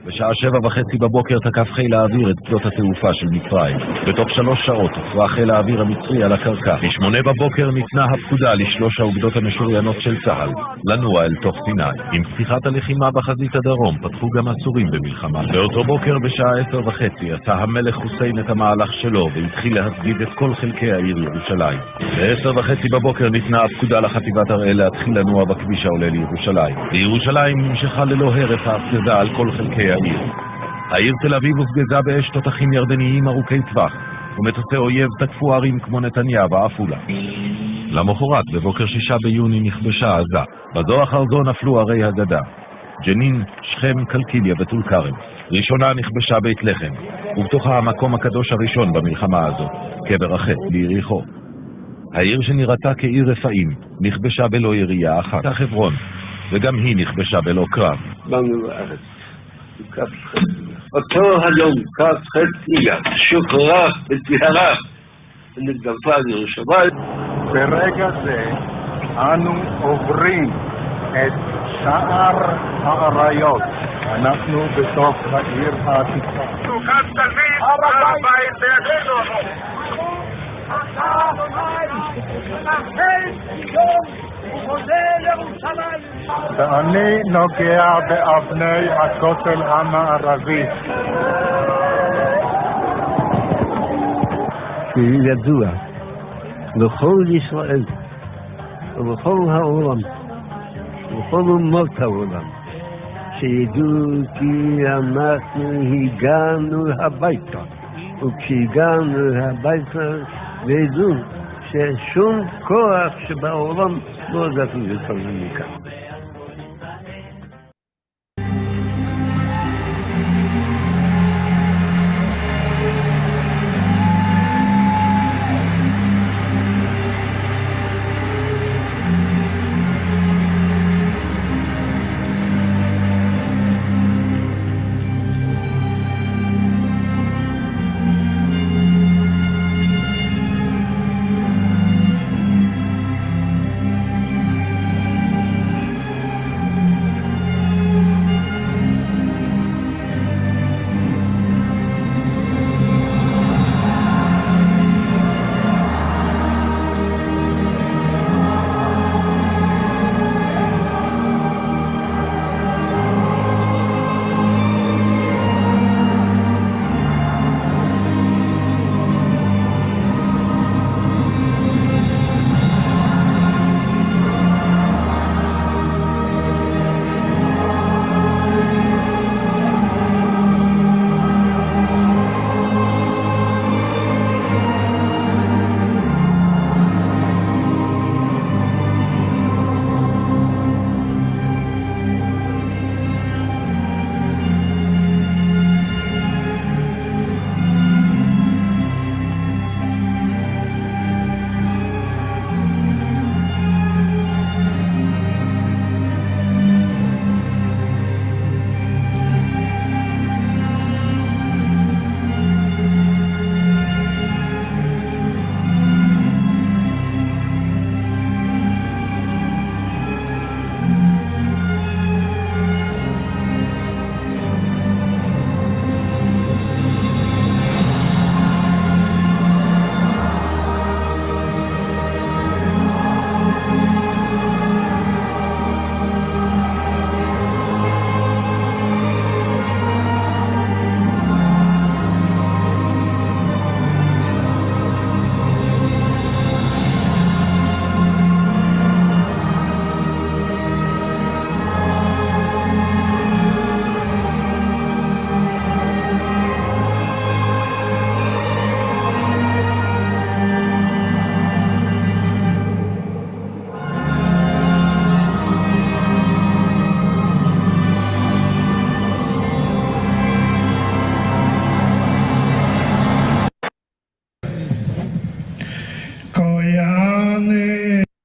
בשעה 7:30 בבוקר תקף חיל האוויר את שדות התעופה של מצרים. בתוך 3 שעות הופרה חיל האוויר המצרי על הקרקע. ב8 בבוקר ניתנה הפקודה ל3 האוגדות המשוריינות של צה"ל לנוע אל תוך סיני. עם פתיחת הלחימה בחזית הדרום פתחו גם הסורים במלחמה. באותו בוקר בשעה 10:30 עשה המלך חוסיין את המהלך שלו והתחיל להסגיד את כל חלקי העיר ירושלים. ב10:30 בבוקר ניתנה הפקודה לחטיבת הראל להתחיל לנוע בכביש העולה לירושלים. בירושלים נמשכה ללא הרף ההפגזה על כל חלקי העיר. העיר תל אביב הופגזה באש תותחים ירדניים ארוכי טווח, ומטוסי אויב תקפו ערים כמו נתניה ועפולה. למחרת, בבוקר 6 ביוני, נכבשה עזה. בזו אחר זו נפלו ערי הגדה. ג'נין, שכם, קלקיליה וטול כרם. ראשונה נכבשה בית לחם, ובתוכה המקום הקדוש הראשון במלחמה הזאת, קבר החטא ביריחו. העיר שנראתה כעיר רפאים, נכבשה בלא ירייה אחת. חברון, וגם היא נכבשה בלא קרב. אותו היום, כף חצי אייר, שוחררה בטהרה ונתגלפה לירושלים. ברגע זה אנו עוברים את שער האריות. אנחנו בתוך העיר העתיקה. כאן תלמיד, הר הבית בידינו. ואני נוגע באבני הכותל המערבי. ידוע לכל ישראל ולכל העולם ולכל אומות העולם שידעו כי אנחנו הגענו הביתה, וכשהגענו הביתה וידעו ששום כוח שבעולם לא זכו אותנו מכאן.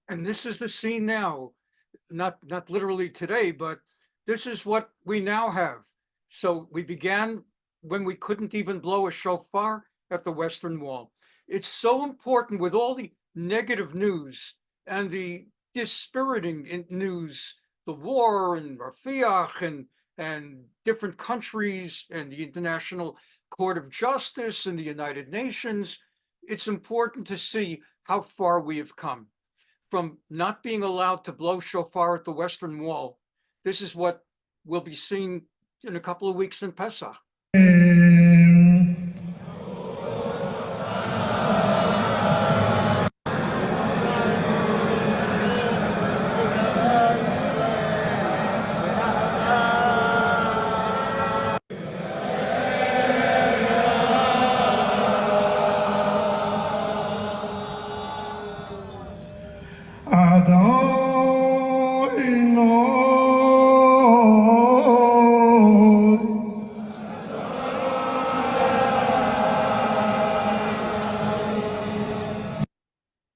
And this is the scene now, not literally today, but this is what we now have. So we began when we couldn't even blow a shofar at the Western Wall. It's so important with all the negative news and the dispiriting news, the war and Rafiach and different countries and the International Court of Justice and the United Nations. It's important to see how far we have come from not being allowed to blow shofar at the Western Wall. This is what will be seen in a couple of weeks in Pesach.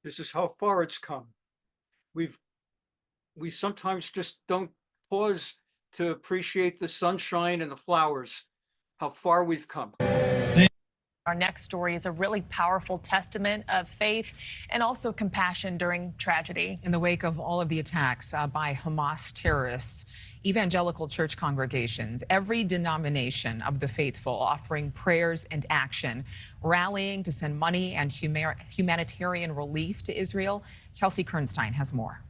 This is how far it's come. We sometimes just don't pause to appreciate the sunshine and the flowers, how far we've come. Our next story is a really powerful testament of faith and also compassion during tragedy. In the wake of all of the attacks by Hamas terrorists, evangelical church congregations, every denomination of the faithful offering prayers and action, rallying to send money and humanitarian relief to Israel. Kelsey Kernstein has more.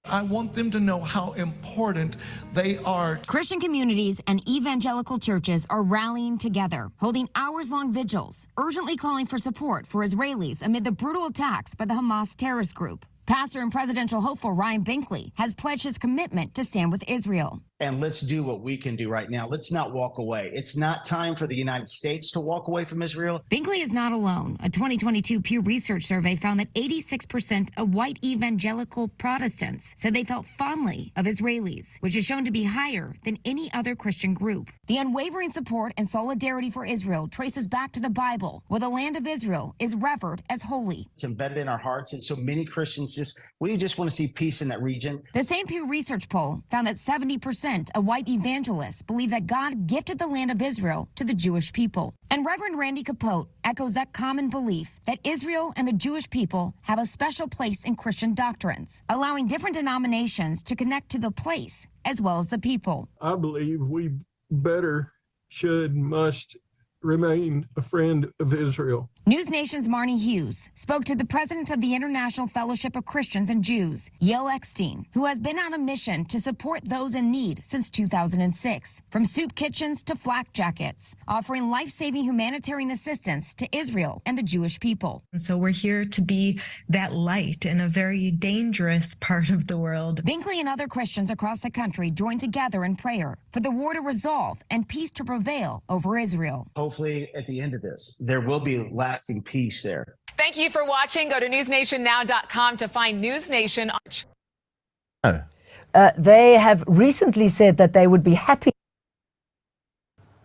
I want them to know how important they are. Christian communities and evangelical churches are rallying together, holding hours-long vigils, urgently calling for support for Israelis amid the brutal attacks by the Hamas terrorist group. Pastor and presidential hopeful Ryan Binkley has pledged his commitment to stand with Israel. And let's do what we can do right now. Let's not walk away. It's not time for the United States to walk away from Israel. Binkley is not alone. A 2022 Pew Research survey found that 86% of white evangelical Protestants said they felt fondly of Israelis, which is shown to be higher than any other Christian group. The unwavering support and solidarity for Israel traces back to the Bible, where the land of Israel is revered as holy. It's embedded in our hearts, and so many Christians we just want to see peace in that region. The same Pew Research poll found that 70% of white evangelists believe that God gifted the land of Israel to the Jewish people. And Reverend Randy Capote echoes that common belief that Israel and the Jewish people have a special place in Christian doctrines, allowing different denominations to connect to the place as well as the people. I believe we better, should, must remain a friend of Israel. News Nation's Marnie Hughes spoke to the president of the International Fellowship of Christians and Jews, Yael Eckstein, who has been on a mission to support those in need since 2006, from soup kitchens to flak jackets, offering life-saving humanitarian assistance to Israel and the Jewish people. And so we're here to be that light in a very dangerous part of the world. Binkley and other Christians across the country joined together in prayer for the war to resolve and peace to prevail over Israel. Hopefully, at the end of this, there will be lasting peace there. Thank you for watching. Go to newsnationnow.com to find News Nation. They have recently said that they would be happy.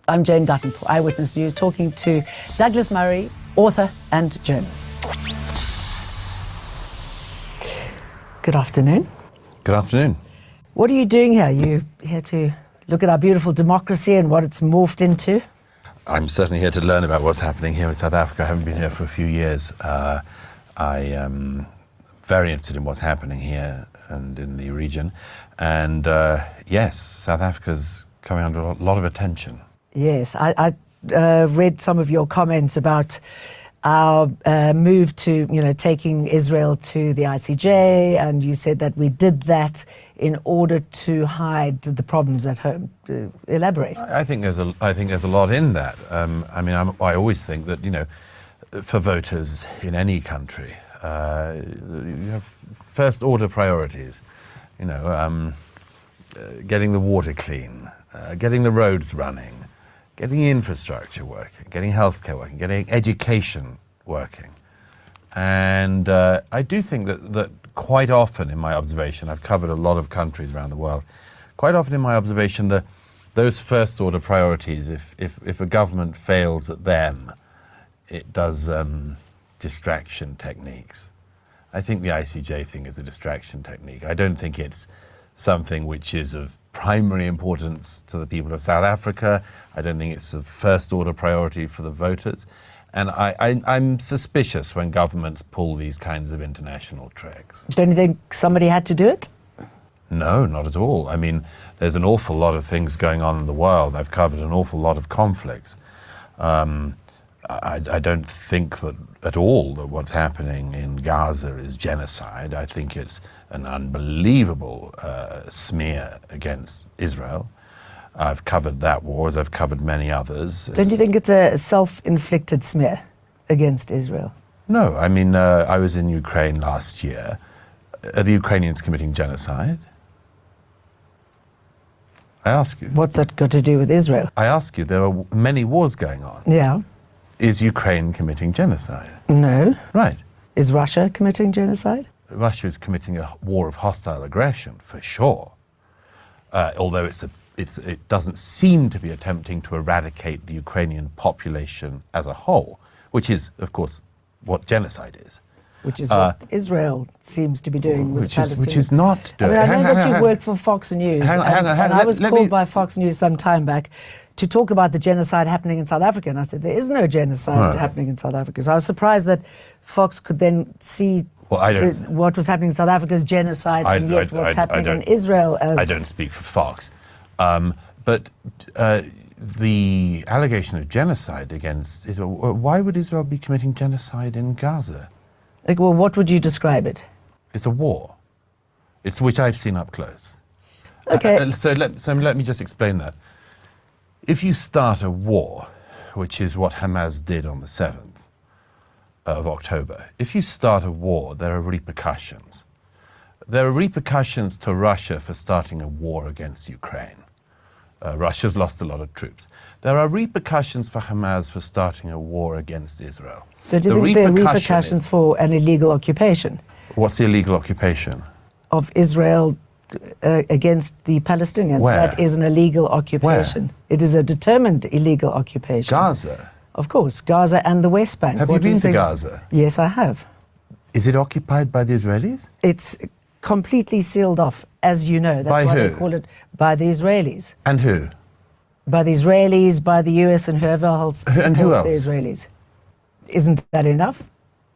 I'm Jane Dutton for Eyewitness News, talking to Douglas Murray, author and journalist. Good afternoon. Good afternoon. What are you doing here? You here to look at our beautiful democracy and what it's morphed into? I'm certainly here to learn about what's happening here in South Africa. I haven't been here for a few years. I am very interested in what's happening here and in the region. And yes, South Africa's coming under a lot of attention. Yes, I read some of your comments about our move to, taking Israel to the ICJ, and you said that we did that in order to hide the problems at home. Elaborate. I think there's a lot in that. I always think that for voters in any country, you have first order priorities. Getting the water clean, getting the roads running, getting infrastructure working, getting healthcare working, getting education working. And I do think that quite often in my observation, I've covered a lot of countries around the world, quite often in my observation, those first order priorities, if a government fails at them, it does distraction techniques. I think the ICJ thing is a distraction technique. I don't think it's something which is of primary importance to the people of South Africa. I don't think it's a first order priority for the voters. And I'm suspicious when governments pull these kinds of international tricks. Don't you think somebody had to do it? No, not at all. I mean, there's an awful lot of things going on in the world. I've covered an awful lot of conflicts. I don't think that at all that what's happening in Gaza is genocide. I think it's an unbelievable smear against Israel. I've covered that war, as I've covered many others. Don't you think it's a self-inflicted smear against Israel? No, I mean, I was in Ukraine last year. Are the Ukrainians committing genocide? I ask you. What's that got to do with Israel? I ask you, there are many wars going on. Yeah. Is Ukraine committing genocide? No. Right. Is Russia committing genocide? Russia is committing a war of hostile aggression, for sure. Although it doesn't seem to be attempting to eradicate the Ukrainian population as a whole, which is, of course, what genocide is. Which is what Israel seems to be doing with Palestine. Which is not doing. I know that you work for Fox News, and I was called by Fox News some time back to talk about the genocide happening in South Africa. And I said, there is no genocide happening in South Africa. So I was surprised that Fox could then see what was happening in South Africa as genocide, and yet what's happening in Israel as... I don't speak for Fox. But the allegation of genocide against Israel, why would Israel be committing genocide in Gaza? Like, well, what would you describe it? It's a war. It's which I've seen up close. Okay. So let me just explain that. If you start a war, which is what Hamas did on the 7th of October, if you start a war, there are repercussions. There are repercussions to Russia for starting a war against Ukraine. Russia's lost a lot of troops. There are repercussions for Hamas for starting a war against Israel. So do you think there are repercussions for an illegal occupation? What's the illegal occupation? Of Israel against the Palestinians. Where? That is an illegal occupation. Where? It is a determined illegal occupation. Gaza? Of course, Gaza and the West Bank. Have you been to Gaza? Yes, I have. Is it occupied by the Israelis? It's completely sealed off, as you know. That's by why who? they call it by the Israelis. And who? By the Israelis, by the US, and whoever else supports and who else? the Israelis. Isn't that enough?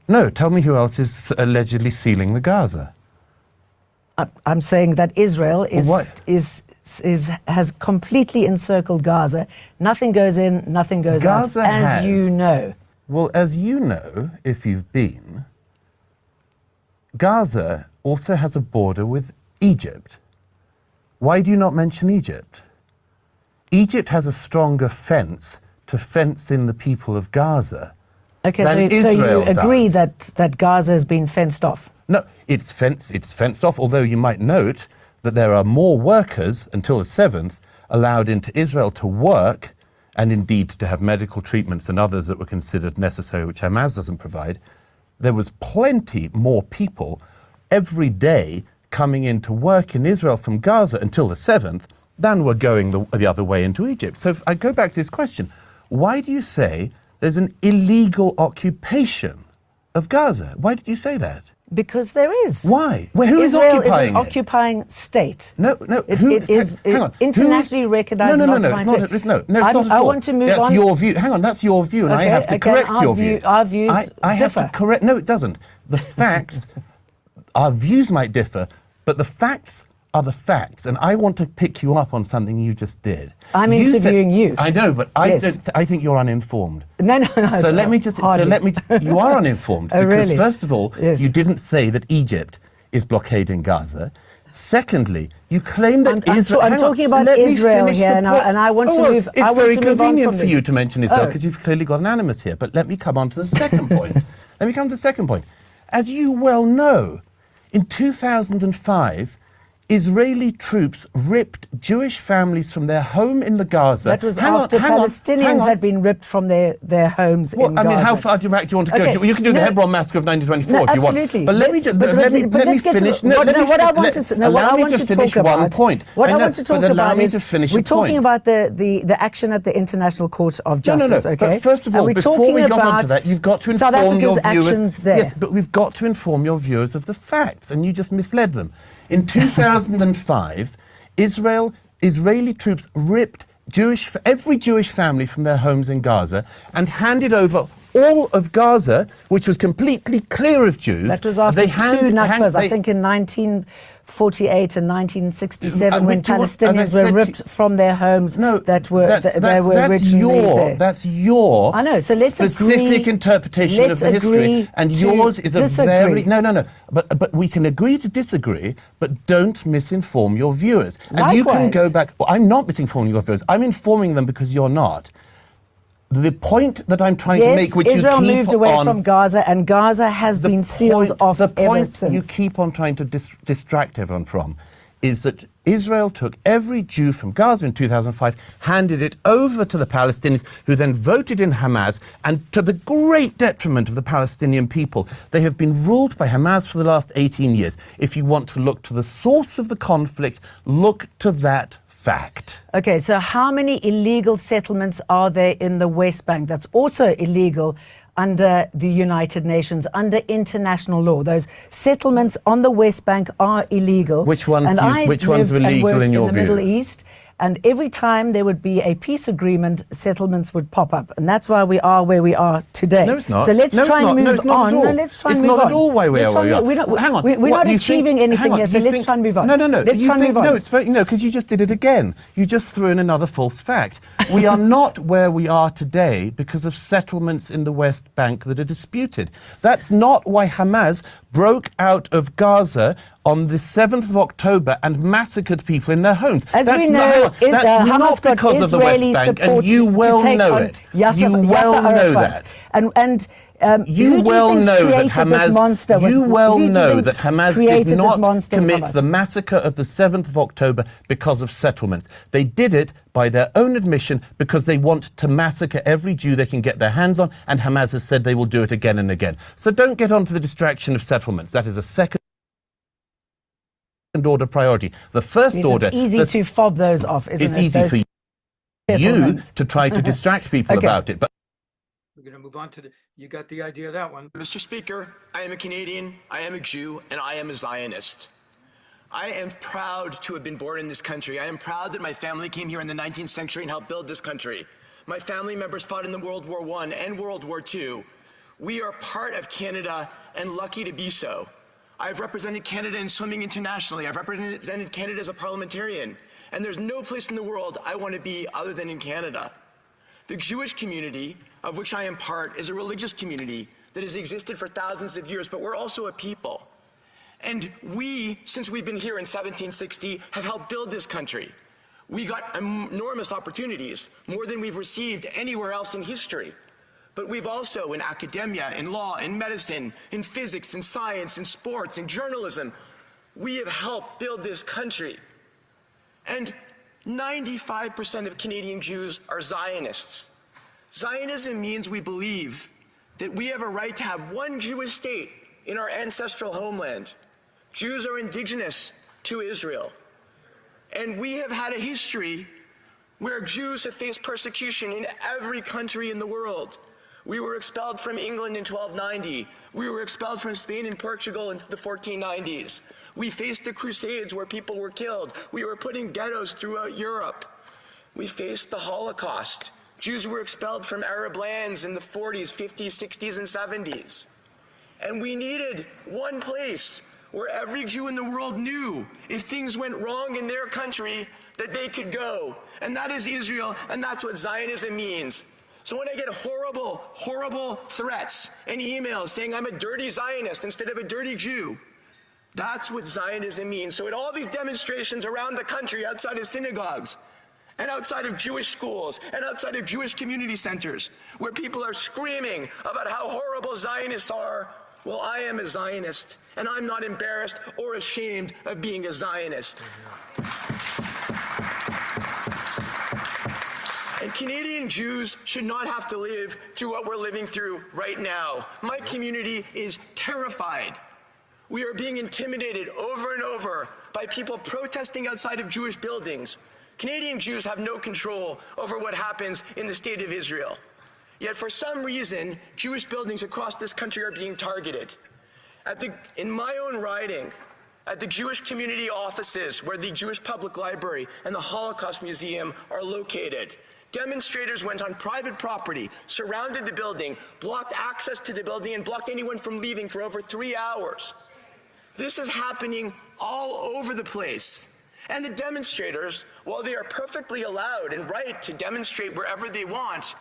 No, tell me who else is allegedly sealing the Gaza. I'm saying that Israel has completely encircled Gaza. Nothing goes in, nothing goes out, as you know. Well, as you know, if you've been, Gaza also has a border with Egypt. Why do you not mention Egypt? Egypt has a stronger fence to fence in the people of Gaza. Okay, than so Israel you agree does. that Gaza has been fenced off? No, it's fenced off, although you might note that there are more workers until the 7th allowed into Israel to work and indeed to have medical treatments and others that were considered necessary, which Hamas doesn't provide. There was plenty more people every day coming in to work in Israel from Gaza until the 7th than were going the other way into Egypt. So if I go back to this question, why do you say there's an illegal occupation of Gaza? Why did you say that? Because there is. Why? Well, who is Israel occupying is an occupying state. No. It is hang on. internationally recognized. No, it's not. It's not at all. I want to move on. That's your view. Hang on, that's your view, and I have to correct your view. Our views I have differ. to correct. No, it doesn't. The facts, our views might differ, but the facts are the facts, and I want to pick you up on something you just did. I'm interviewing you. I know, but Yes. I think you're uninformed. No. So let me just. You are uninformed because really? first of all, Yes. you didn't say that Egypt is blockading Gaza. Secondly, you claim that Israel. I'm talking about Israel here, and I want to move. It's I want very to move on convenient from for this. you to mention Israel because you've clearly got an animus here. But let me come on to the second point. Let me come to the second point. As you well know, in 2005. Israeli troops ripped Jewish families from their home in the Gaza. That was after Palestinians had been ripped from their homes in Gaza. I mean, how far do you want to go? Okay, You can do the Hebron massacre of 1924 no, if you absolutely. want. But let me just let me finish. What I want to finish talk one about. point. What I want to talk about is we're talking point. about the action at the International Court of Justice. No. Okay. But first of all, before we go on to that, you've got to South inform your Africa's viewers. actions there. Yes, but we've got to inform your viewers of the facts, and you just misled them. In 2005, Israeli troops ripped every Jewish family from their homes in Gaza and handed over all of Gaza, which was completely clear of Jews. That was after two Nakbas, I think in 1948 and 1967, when Palestinians were ripped from their homes that were originally there. That's your I know, so let's specific interpretation of the history, and yours is a very no. But we can agree to disagree, but don't misinform your viewers. And you can go back. Well, I'm not misinforming your viewers. I'm informing them because you're not. The point that I'm trying to make, which Israel you keep moved away on, from Gaza, and Gaza has been sealed off ever since. The point you keep on trying to distract everyone from is that Israel took every Jew from Gaza in 2005, handed it over to the Palestinians, who then voted in Hamas, and to the great detriment of the Palestinian people, they have been ruled by Hamas for the last 18 years. If you want to look to the source of the conflict, look to that fact. Okay, so how many illegal settlements are there in the West Bank that's also illegal under the United Nations, under international law? Those settlements on the West Bank are illegal. Which ones were illegal in your view? In the Middle East, And every time there would be a peace agreement, settlements would pop up. And that's why we are where we are today. No, it's not. So let's try and move on. No, let's try and move on. It's not at all where we are. Hang on. We're not achieving anything here, so let's try and move on. No. Let's try and move on. No, it's very, because you just did it again. You just threw in another false fact. We are not where we are today because of settlements in the West Bank that are disputed. That's not why Hamas broke out of Gaza on the 7th of October and massacred people in their homes. As that's we know, that's Hamas not got because of the Israeli West Bank, support and you well know it. You well know that. You well know that Hamas. You well know that Hamas did not commit the massacre of the 7th of October because of settlements. They did it by their own admission because they want to massacre every Jew they can get their hands on, and Hamas has said they will do it again and again. So don't get onto the distraction of settlements. That is a second-order priority. The first order. It's easy to fob those off, isn't it? It's easy for you to try to distract people about it, but. We're going to move on to you got the idea of that one. Mr. Speaker, I am a Canadian, I am a Jew, and I am a Zionist. I am proud to have been born in this country. I am proud that my family came here in the 19th century and helped build this country. My family members fought in the World War I and World War II. We are part of Canada and lucky to be so. I've represented Canada in swimming internationally. I've represented Canada as a parliamentarian. And there's no place in the world I want to be other than in Canada. The Jewish community, of which I am part, is a religious community that has existed for thousands of years, but we're also a people. And we, since we've been here in 1760, have helped build this country. We got enormous opportunities, more than we've received anywhere else in history. But we've also, in academia, in law, in medicine, in physics, in science, in sports, in journalism, we have helped build this country. And 95% of Canadian Jews are Zionists. Zionism means we believe that we have a right to have one Jewish state in our ancestral homeland. Jews are indigenous to Israel. And we have had a history where Jews have faced persecution in every country in the world. We were expelled from England in 1290. We were expelled from Spain and Portugal in the 1490s. We faced the Crusades where people were killed. We were put in ghettos throughout Europe. We faced the Holocaust. Jews were expelled from Arab lands in the 40s, 50s, 60s, and 70s. And we needed one place where every Jew in the world knew if things went wrong in their country that they could go. And that is Israel, and that's what Zionism means. So when I get horrible, horrible threats and emails saying I'm a dirty Zionist instead of a dirty Jew, that's what Zionism means. So at all these demonstrations around the country, outside of synagogues, and outside of Jewish schools, and outside of Jewish community centers, where people are screaming about how horrible Zionists are, well, I am a Zionist, and I'm not embarrassed or ashamed of being a Zionist. And Canadian Jews should not have to live through what we're living through right now. My community is terrified. We are being intimidated over and over by people protesting outside of Jewish buildings. Canadian Jews have no control over what happens in the state of Israel. Yet for some reason, Jewish buildings across this country are being targeted. In my own riding, at the Jewish community offices where the Jewish Public Library and the Holocaust Museum are located, demonstrators went on private property, surrounded the building, blocked access to the building, and blocked anyone from leaving for over 3 hours. This is happening all over the place. And the demonstrators, while they are perfectly allowed and right to demonstrate wherever they want,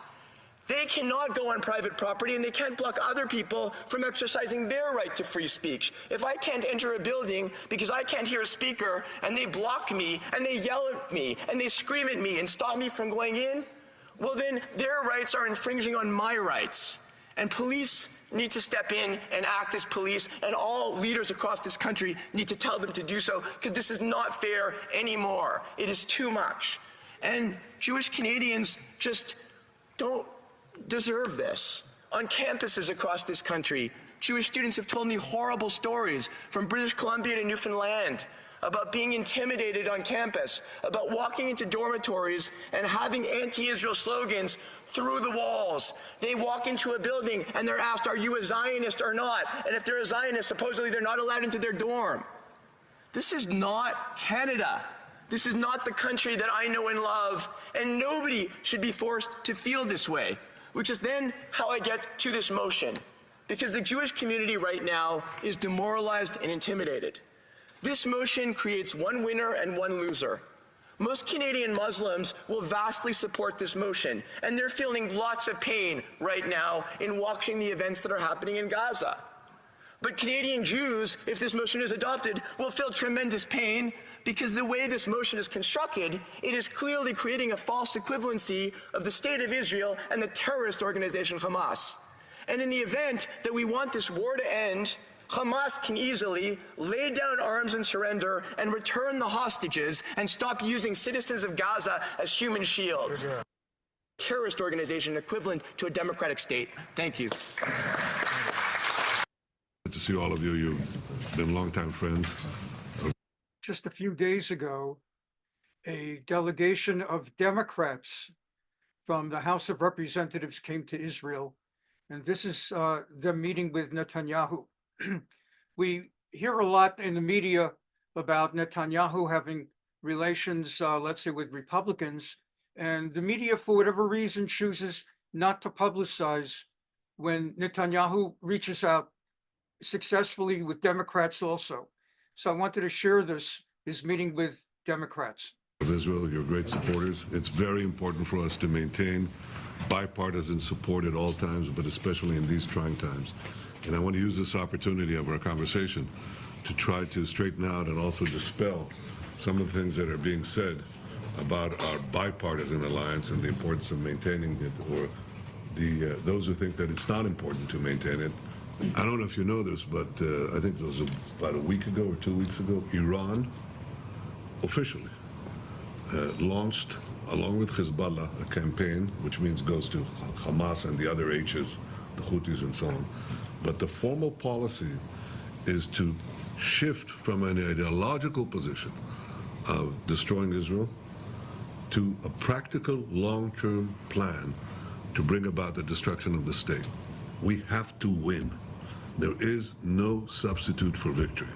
they cannot go on private property and they can't block other people from exercising their right to free speech. If I can't enter a building because I can't hear a speaker and they block me and they yell at me and they scream at me and stop me from going in, well then their rights are infringing on my rights. And police need to step in and act as police, and all leaders across this country need to tell them to do so, because this is not fair anymore. It is too much. And Jewish Canadians just don't deserve this. On campuses across this country, Jewish students have told me horrible stories from British Columbia to Newfoundland about being intimidated on campus, about walking into dormitories and having anti-Israel slogans through the walls. They walk into a building and they're asked, are you a Zionist or not? And if they're a Zionist, supposedly they're not allowed into their dorm. This is not Canada. This is not the country that I know and love, and nobody should be forced to feel this way, which is then how I get to this motion. Because the Jewish community right now is demoralized and intimidated. This motion creates one winner and one loser. Most Canadian Muslims will vastly support this motion, and they're feeling lots of pain right now in watching the events that are happening in Gaza. But Canadian Jews, if this motion is adopted, will feel tremendous pain because the way this motion is constructed, it is clearly creating a false equivalency of the State of Israel and the terrorist organization Hamas. And in the event that we want this war to end, Hamas can easily lay down arms and surrender and return the hostages and stop using citizens of Gaza as human shields. Terrorist organization equivalent to a democratic state. Thank you. Good to see all of you. You've been longtime friends. Just a few days ago, a delegation of Democrats from the House of Representatives came to Israel, and this is them meeting with Netanyahu. We hear a lot in the media about Netanyahu having relations, let's say, with Republicans, and the media, for whatever reason, chooses not to publicize when Netanyahu reaches out successfully with Democrats also. So I wanted to share his meeting with Democrats. Of Israel, you're great supporters. It's very important for us to maintain bipartisan support at all times, but especially in these trying times. And I want to use this opportunity of our conversation to try to straighten out and also dispel some of the things that are being said about our bipartisan alliance and the importance of maintaining it, or those who think that it's not important to maintain it. I don't know if you know this, but I think it was about a week ago or 2 weeks ago, Iran officially launched, along with Hezbollah, a campaign, which means goes to Hamas and the other H's, the Houthis and so on. But the formal policy is to shift from an ideological position of destroying Israel to a practical long-term plan to bring about the destruction of the state. We have to win. There is no substitute for victory.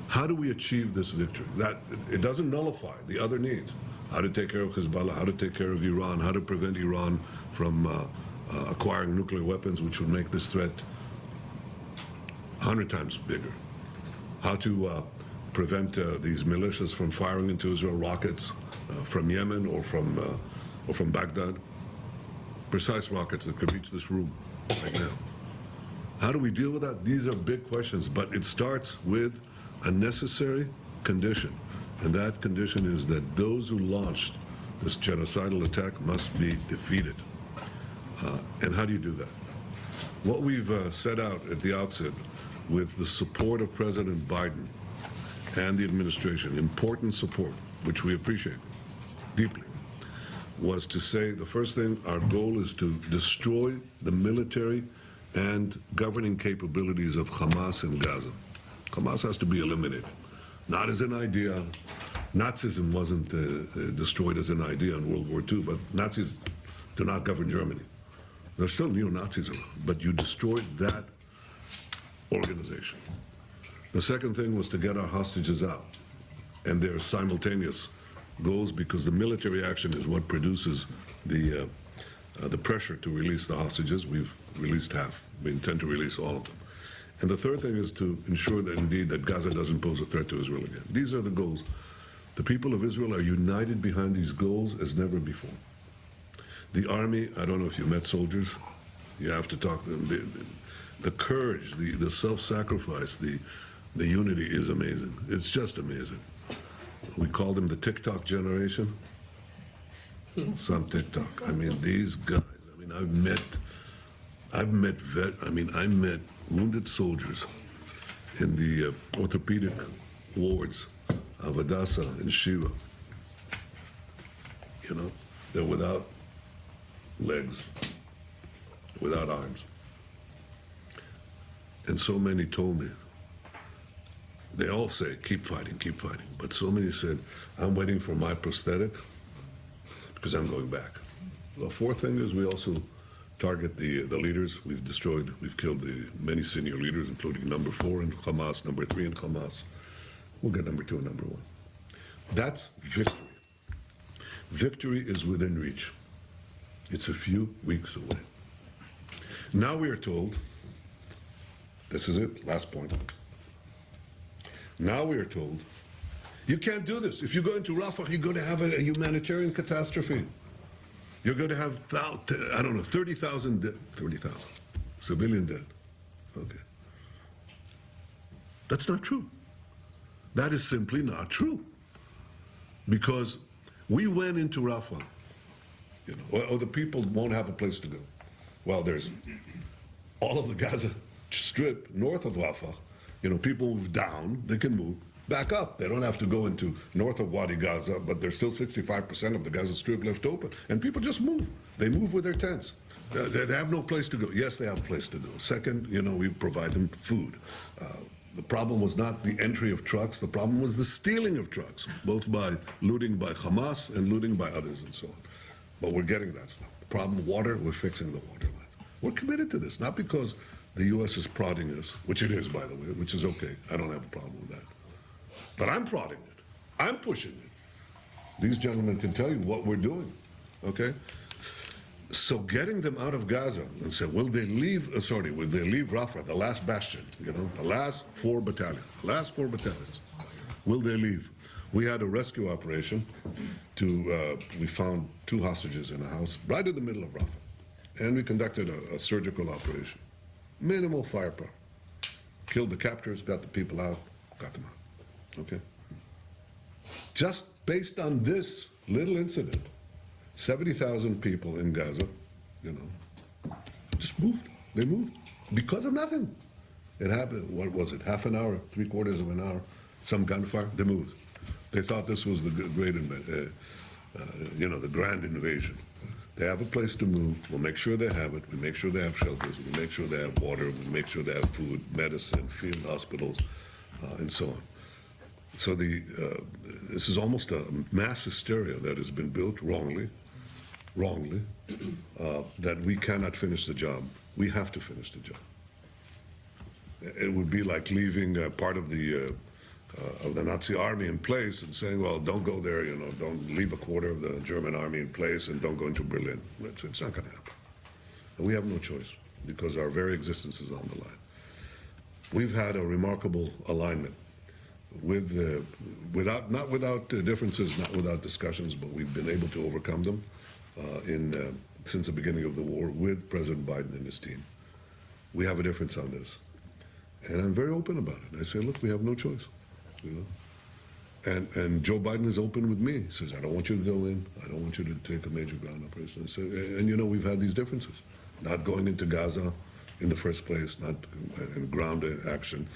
How do we achieve this victory? That it doesn't nullify the other needs. How to take care of Hezbollah, how to take care of Iran, how to prevent Iran from acquiring nuclear weapons, which would make this threat 100 times bigger. How to prevent these militias from firing into Israel rockets from Yemen or from Baghdad. Precise rockets that could reach this room right now. How do we deal with that? These are big questions, but it starts with a necessary condition. And that condition is that those who launched this genocidal attack must be defeated. And how do you do that? What we've set out at the outset, with the support of President Biden and the administration, important support, which we appreciate deeply, was to say the first thing, our goal is to destroy the military and governing capabilities of Hamas in Gaza. Hamas has to be eliminated. Not as an idea. Nazism wasn't destroyed as an idea in World War II, but Nazis do not govern Germany. There's still neo-Nazis around, but you destroyed that organization. The second thing was to get our hostages out, and they're simultaneous goals because the military action is what produces the pressure to release the hostages. We've released half. We intend to release all of them. And the third thing is to ensure that indeed that Gaza doesn't pose a threat to Israel again. These are the goals. The people of Israel are united behind these goals as never before. The army, I don't know if you met soldiers, you have to talk to them. The courage, the self-sacrifice, the unity is amazing. It's just amazing. We call them the TikTok generation. Some TikTok. I mean, these guys, I mean, I met wounded soldiers in the orthopedic wards of Hadassah and Shifa. You know, they're without legs, without arms. And so many told me, they all say, keep fighting, keep fighting. But so many said, I'm waiting for my prosthetic because I'm going back. The fourth thing is we also target the leaders. We've killed many senior leaders, including number 4 in Hamas, number 3 in Hamas. We'll get number 2 and number 1. That's victory. Victory is within reach. It's a few weeks away. Now we are told, this is it, last point. Now we are told, you can't do this. If you go into Rafah, you're going to have a humanitarian catastrophe. You're going to have, 30,000 civilian dead. Okay. That's not true. That is simply not true. Because we went into Rafah, the people won't have a place to go. Well, there's all of the Gaza Strip north of Rafah. People move down, they can move back up. They don't have to go into north of Wadi Gaza, but there's still 65% of the Gaza Strip left open. And people just move. They move with their tents. They have no place to go. Yes, they have a place to go. Second, we provide them food. The problem was not the entry of trucks. The problem was the stealing of trucks, both by looting by Hamas and looting by others and so on. But we're getting that stuff. The problem, water, we're fixing the water line. We're committed to this, not because the U.S. is prodding us, which it is, by the way, which is okay. I don't have a problem with that. But I'm prodding it. I'm pushing it. These gentlemen can tell you what we're doing, okay? So getting them out of Gaza and say, will they leave Rafah, the last bastion, the last 4 battalions, will they leave? We had a rescue operation we found 2 hostages in a house right in the middle of Rafah. And we conducted a surgical operation. Minimal firepower. Killed the captors, got the people out, got them out, okay? Just based on this little incident, 70,000 people in Gaza, just moved. They moved because of nothing. It happened, what was it, half an hour, 3/4 of an hour, some gunfire, they moved. They thought this was the the grand invasion. They have a place to move. We'll make sure they have it. We make sure they have shelters. We make sure they have water. We make sure they have food, medicine, field hospitals, and so on. So this is almost a mass hysteria that has been built wrongly, that we cannot finish the job. We have to finish the job. It would be like leaving part of the Nazi army in place and saying, well, don't go there, don't leave a quarter of the German army in place and don't go into Berlin. It's not going to happen. And we have no choice because our very existence is on the line. We've had a remarkable alignment not without differences, not without discussions, but we've been able to overcome them since the beginning of the war with President Biden and his team. We have a difference on this. And I'm very open about it. I say, look, we have no choice. And Joe Biden is open with me. He says, I don't want you to go in. I don't want you to take a major ground operation. I say, and we've had these differences. Not going into Gaza in the first place, not in ground action.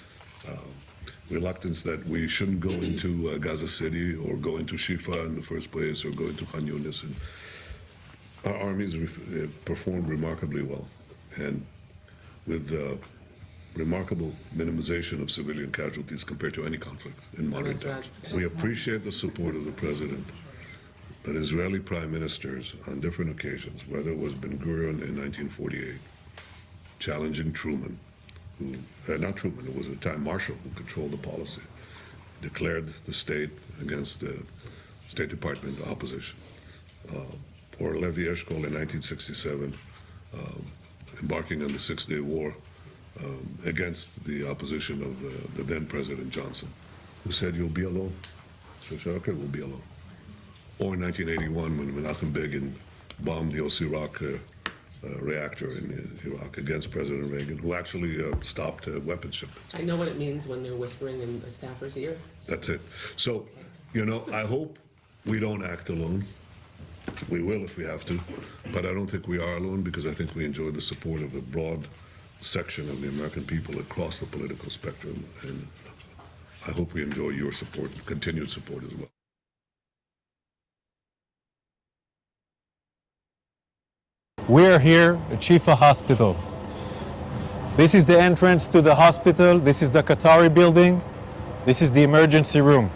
Reluctance that we shouldn't go into Gaza City or go into Shifa in the first place or go into Khan Yunis. And our armies performed remarkably well. And with remarkable minimization of civilian casualties compared to any conflict in modern times. We appreciate the support of the president, but Israeli prime ministers on different occasions, whether it was Ben-Gurion in 1948, challenging Truman, not Truman, it was the time Marshall who controlled the policy, declared the state against the State Department opposition. Or Levi Eshkol in 1967, embarking on the Six-Day War, against the opposition of the then President Johnson, who said, you'll be alone. So I said, okay, we'll be alone. Or in 1981, when Menachem Begin bombed the Osirak reactor in Iraq against President Reagan, who actually stopped weapons shipments. I know what it means when they're whispering in a staffer's ear. That's it. So, I hope we don't act alone. We will if we have to, but I don't think we are alone because I think we enjoy the support of the broad section of the American people across the political spectrum, and I hope we enjoy your support, continued support as well. We're here at Shifa Hospital. This is the entrance to the hospital. This is the Qatari building. This is the emergency room.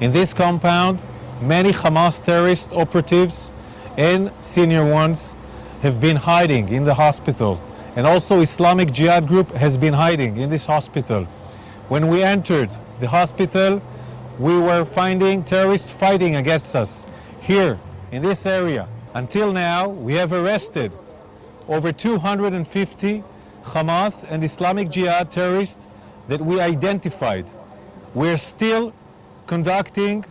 In this compound, many Hamas terrorist operatives and senior ones have been hiding in the hospital. And also Islamic Jihad group has been hiding in this hospital. When we entered the hospital, we were finding terrorists fighting against us here in this area. Until now, we have arrested over 250 Hamas and Islamic Jihad terrorists that we identified. We're still conducting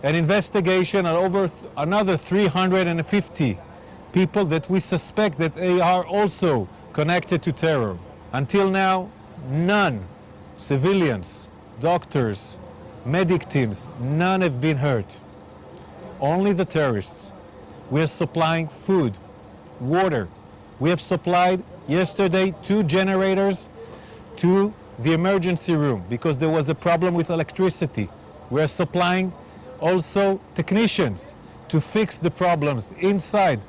an investigation on over another 350 people that we suspect that they are also connected to terror. Until now, none, civilians, doctors, medic teams, none have been hurt. Only the terrorists. We are supplying food, water. We have supplied yesterday 2 generators to the emergency room because there was a problem with electricity. We are supplying also technicians to fix the problems inside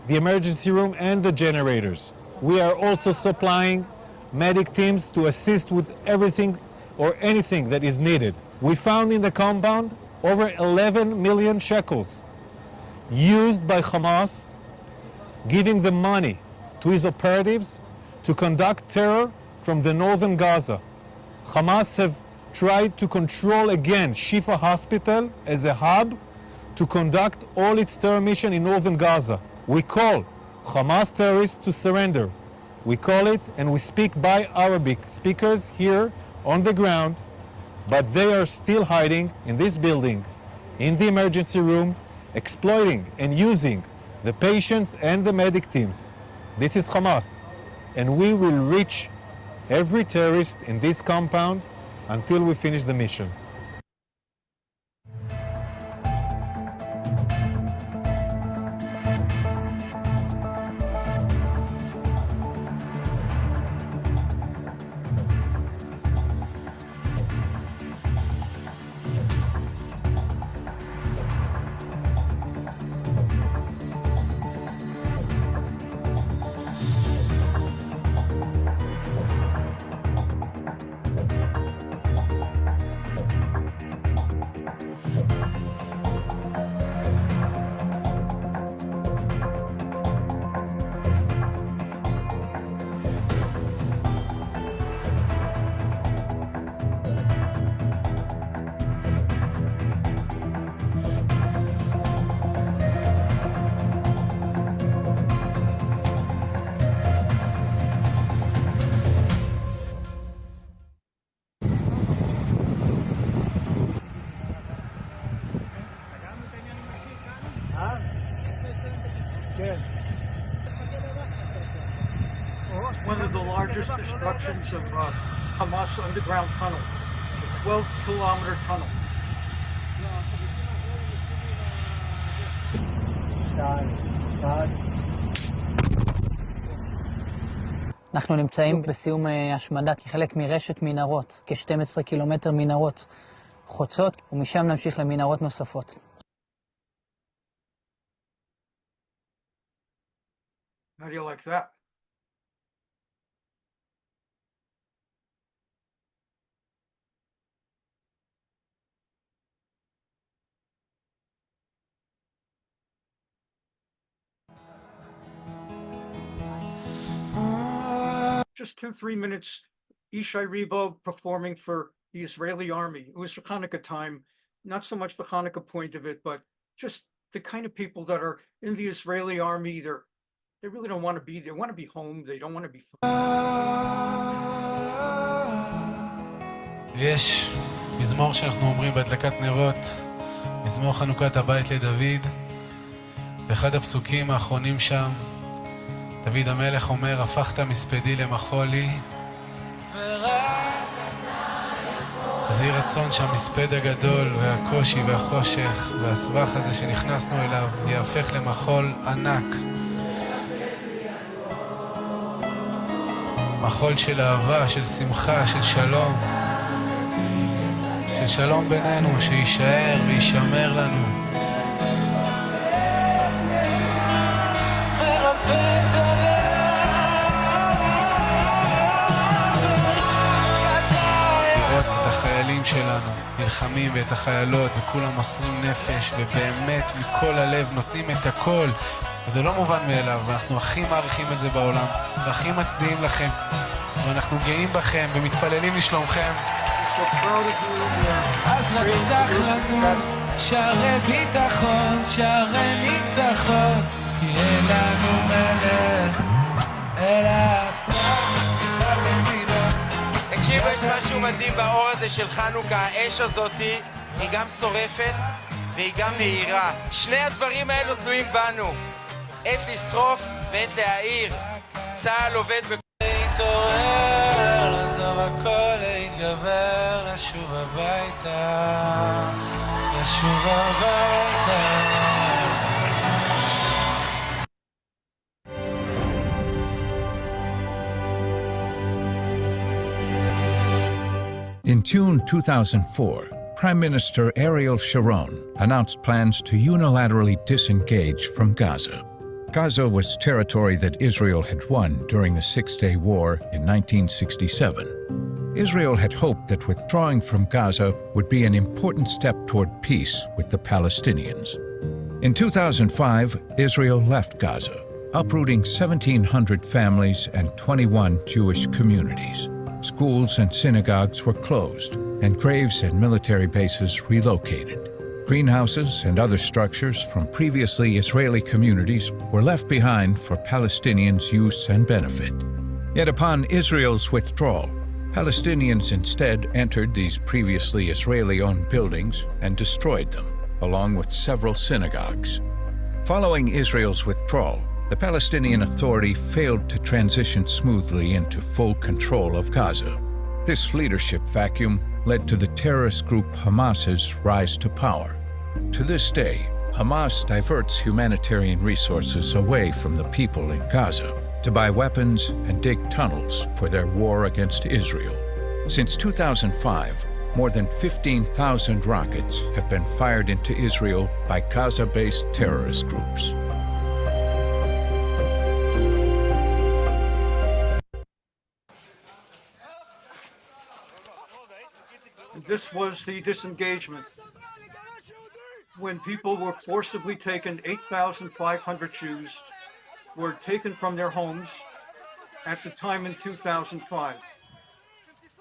the emergency room and the generators. We are also supplying medic teams to assist with everything or anything that is needed. We found in the compound over 11 million shekels used by Hamas, giving the money to his operatives to conduct terror from the northern Gaza. Hamas have tried to control again Shifa hospital as a hub to conduct all its terror mission in northern Gaza. We call Hamas terrorists to surrender. We call it and we speak by Arabic speakers here on the ground, but they are still hiding in this building, in the emergency room, exploiting and using the patients and the medic teams. This is Hamas, and we will reach every terrorist in this compound until we finish the mission. One of the largest destructions of Hamas underground tunnel, a 12-kilometer tunnel. אנחנו נמצאים בסיום השמדת כחלק מרשת מנהרות, כ-12 קילומטר מנהרות חוצות, ומשם נמשיך למנהרות נוספות. How do you like that? Just 2-3 minutes, Ishai Rebo performing for the Israeli army. It was for Hanukkah time, not so much the Hanukkah point of it, but just the kind of people that are in the Israeli army. They really don't want to be, they want to be home, they don't want to be. יש מזמור שאנחנו אומרים בהדלקת נרות, מזמור חנוכת הבית לדוד, ואחד הפסוקים האחרונים שם, דוד המלך אומר, הפכת מספדי למחול לי. אז יהי רצון שהמספד הגדול והקושי והחושך והסבך הזה שנכנסנו אליו יהפך למחול ענק. מחול של אהבה, של שמחה, של שלום. של שלום בינינו, שישאר וישמר לנו. החיילים שלנו נלחמים ואת החיילות וכולם מוסרים נפש ובאמת מכל הלב נותנים את הכל וזה לא מובן מאליו ואנחנו הכי מעריכים את זה בעולם והכי מצדיעים לכם ואנחנו גאים בכם ומתפללים לשלומכם So proud of you. אז רק פתח לנו שערי ביטחון, שערי ניצחון, כי אין לנו מלך אלא סיבת הסיבה. תקשיבו, יש משהו מדהים באור הזה של חנוכה. האש הזאתי היא גם שורפת והיא גם מהירה. שני הדברים האלו תלויים בנו, עת לשרוף ועת להאיר. צה"ל עובד להתעורר, לעזוב הכל, להתגבר, לשוב הביתה, לשוב הביתה. In June 2004, Prime Minister Ariel Sharon announced plans to unilaterally disengage from Gaza. Gaza was territory that Israel had won during the Six-Day War in 1967. Israel had hoped that withdrawing from Gaza would be an important step toward peace with the Palestinians. In 2005, Israel left Gaza, uprooting 1,700 families and 21 Jewish communities. Schools and synagogues were closed, and graves and military bases relocated. Greenhouses and other structures from previously Israeli communities were left behind for Palestinians' use and benefit. Yet upon Israel's withdrawal, Palestinians instead entered these previously Israeli-owned buildings and destroyed them, along with several synagogues. Following Israel's withdrawal, the Palestinian Authority failed to transition smoothly into full control of Gaza. This leadership vacuum led to the terrorist group Hamas's rise to power. To this day, Hamas diverts humanitarian resources away from the people in Gaza to buy weapons and dig tunnels for their war against Israel. Since 2005, more than 15,000 rockets have been fired into Israel by Gaza-based terrorist groups. This was the disengagement when people were forcibly taken. 8,500 Jews were taken from their homes at the time in 2005.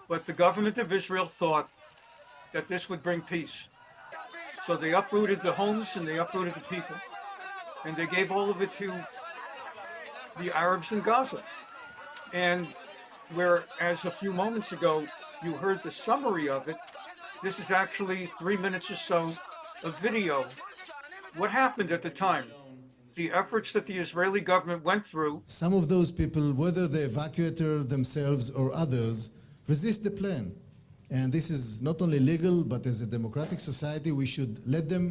But the government of Israel thought that this would bring peace. So they uprooted the homes and they uprooted the people. And they gave all of it to the Arabs in Gaza. And whereas a few moments ago, you heard the summary of it, this is actually 3 minutes or so of video. What happened at the time? The efforts that the Israeli government went through. Some of those people, whether the evacuator themselves or others, resist the plan. And this is not only legal, but as a democratic society, we should let them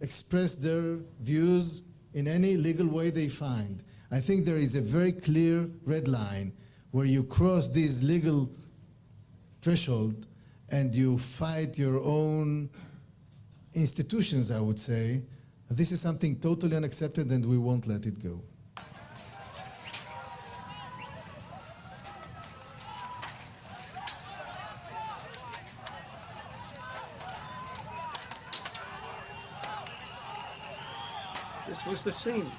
express their views in any legal way they find. I think there is a very clear red line where you cross this legal threshold and you fight your own institutions, I would say. This is something totally unaccepted and we won't let it go. This was the scene.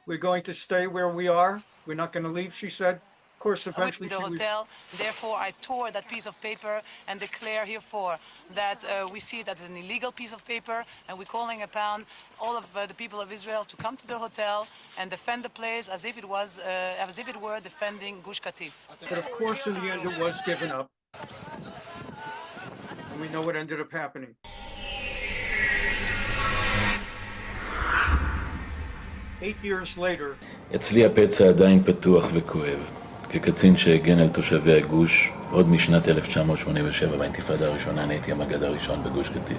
We're going to stay where we are. We're not going to leave, she said. Of course, eventually the hotel. Therefore, I tore that piece of paper and declare herefore that we see it as an illegal piece of paper, and we're calling upon all of the people of Israel to come to the hotel and defend the place as if it was, as if it were defending Gush Katif. But of course, in the end, it was given up. And we know what ended up happening. Eight years later, אצלי הפצע עדיין פתוח וכואב. כקצין שהגן על תושבי הגוש, עוד משנת 1987 באינתיפאדה הראשונה, אני הייתי המג"ד הראשון בגוש קטיף.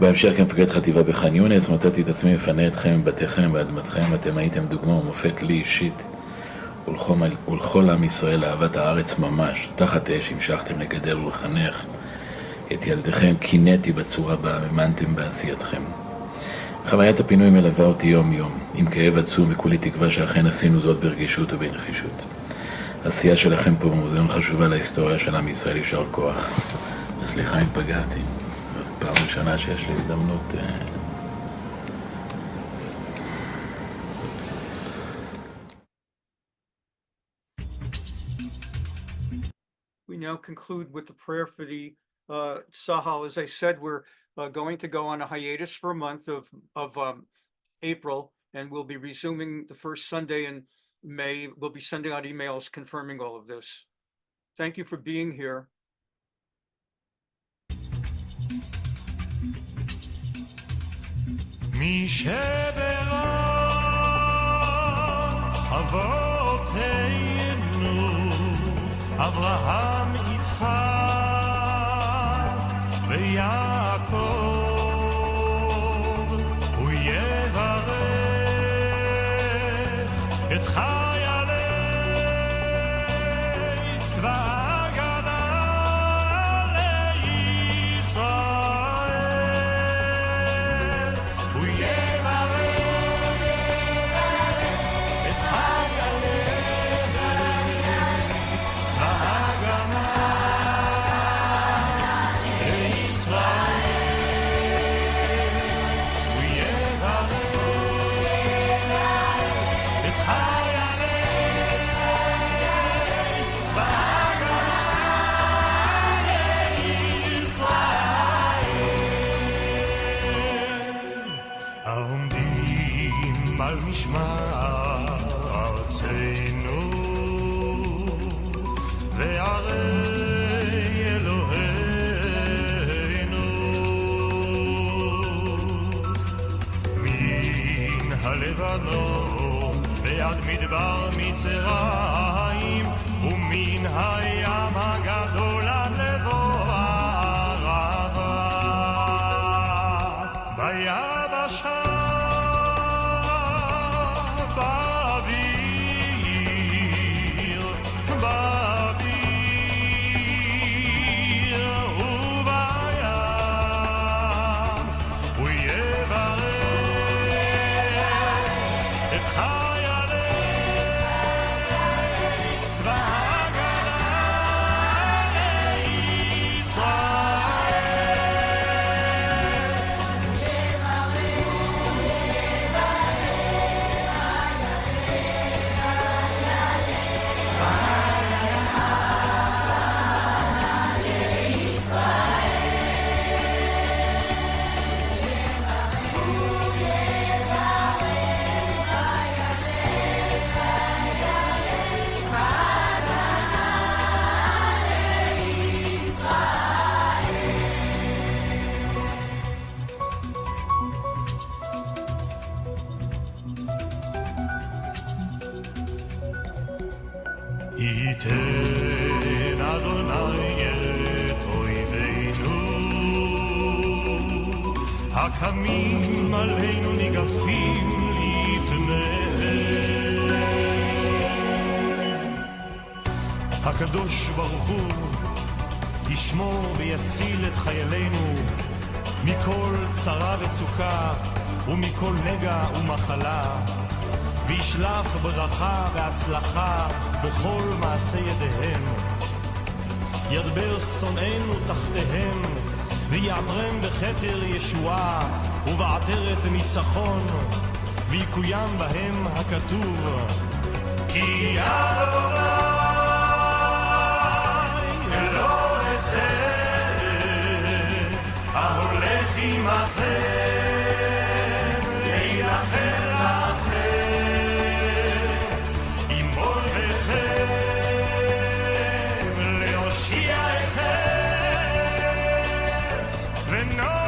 בהמשך כמפקד חטיבה בח'אן יונס, מצאתי את עצמי מפנה אתכם מבתיכם ואדמתכם. אתם הייתם דוגמה ומופת לי אישית ולכל עם ישראל אהבת הארץ ממש. תחת אש המשכתם לגדל ולחנך את ילדיכם, קינאתי בצורה בה האמנתם בעשייתכם. חוויית הפינוי מלווה אותי יום יום, עם כאב עצום וכולי תקווה שאכן עשינו זאת ברגישות ובנחישות. העשייה שלכם פה במוזיאון חשובה להיסטוריה של עם ישראל, יישר כוח. וסליחה אם פגעתי, זאת פעם ראשונה שיש לי הזדמנות. now conclude with the prayer for the Sahel. As I said, we're going to go on a hiatus for a month of April, and we'll be resuming the first Sunday in May. We'll be sending out emails confirming all of this. Thank you for being here. מי שברוב חבותינו אברהם יצחק ויעקב הוא יברך את חיילי צבא משמר ארצנו וערי אלוהינו מן הלבנון ועד מדבר מצרים ומן הים הגדול עד לבוא הערבה ביבשה ייתן אדוני את אויבינו הקמים עלינו ניגפים לפניהם הקדוש ברוך הוא ישמור ויציל את חיילינו מכל צרה וצוקה ומכל נגע ומחלה וישלח ברכה והצלחה בכל מעשה ידיהם ידבר שונאינו תחתיהם ויעטרם בכתר ישועה ובעטרת ניצחון ויקוים בהם הכתוב כי אדוני אלוהיכם ההולך עמכם להילחם no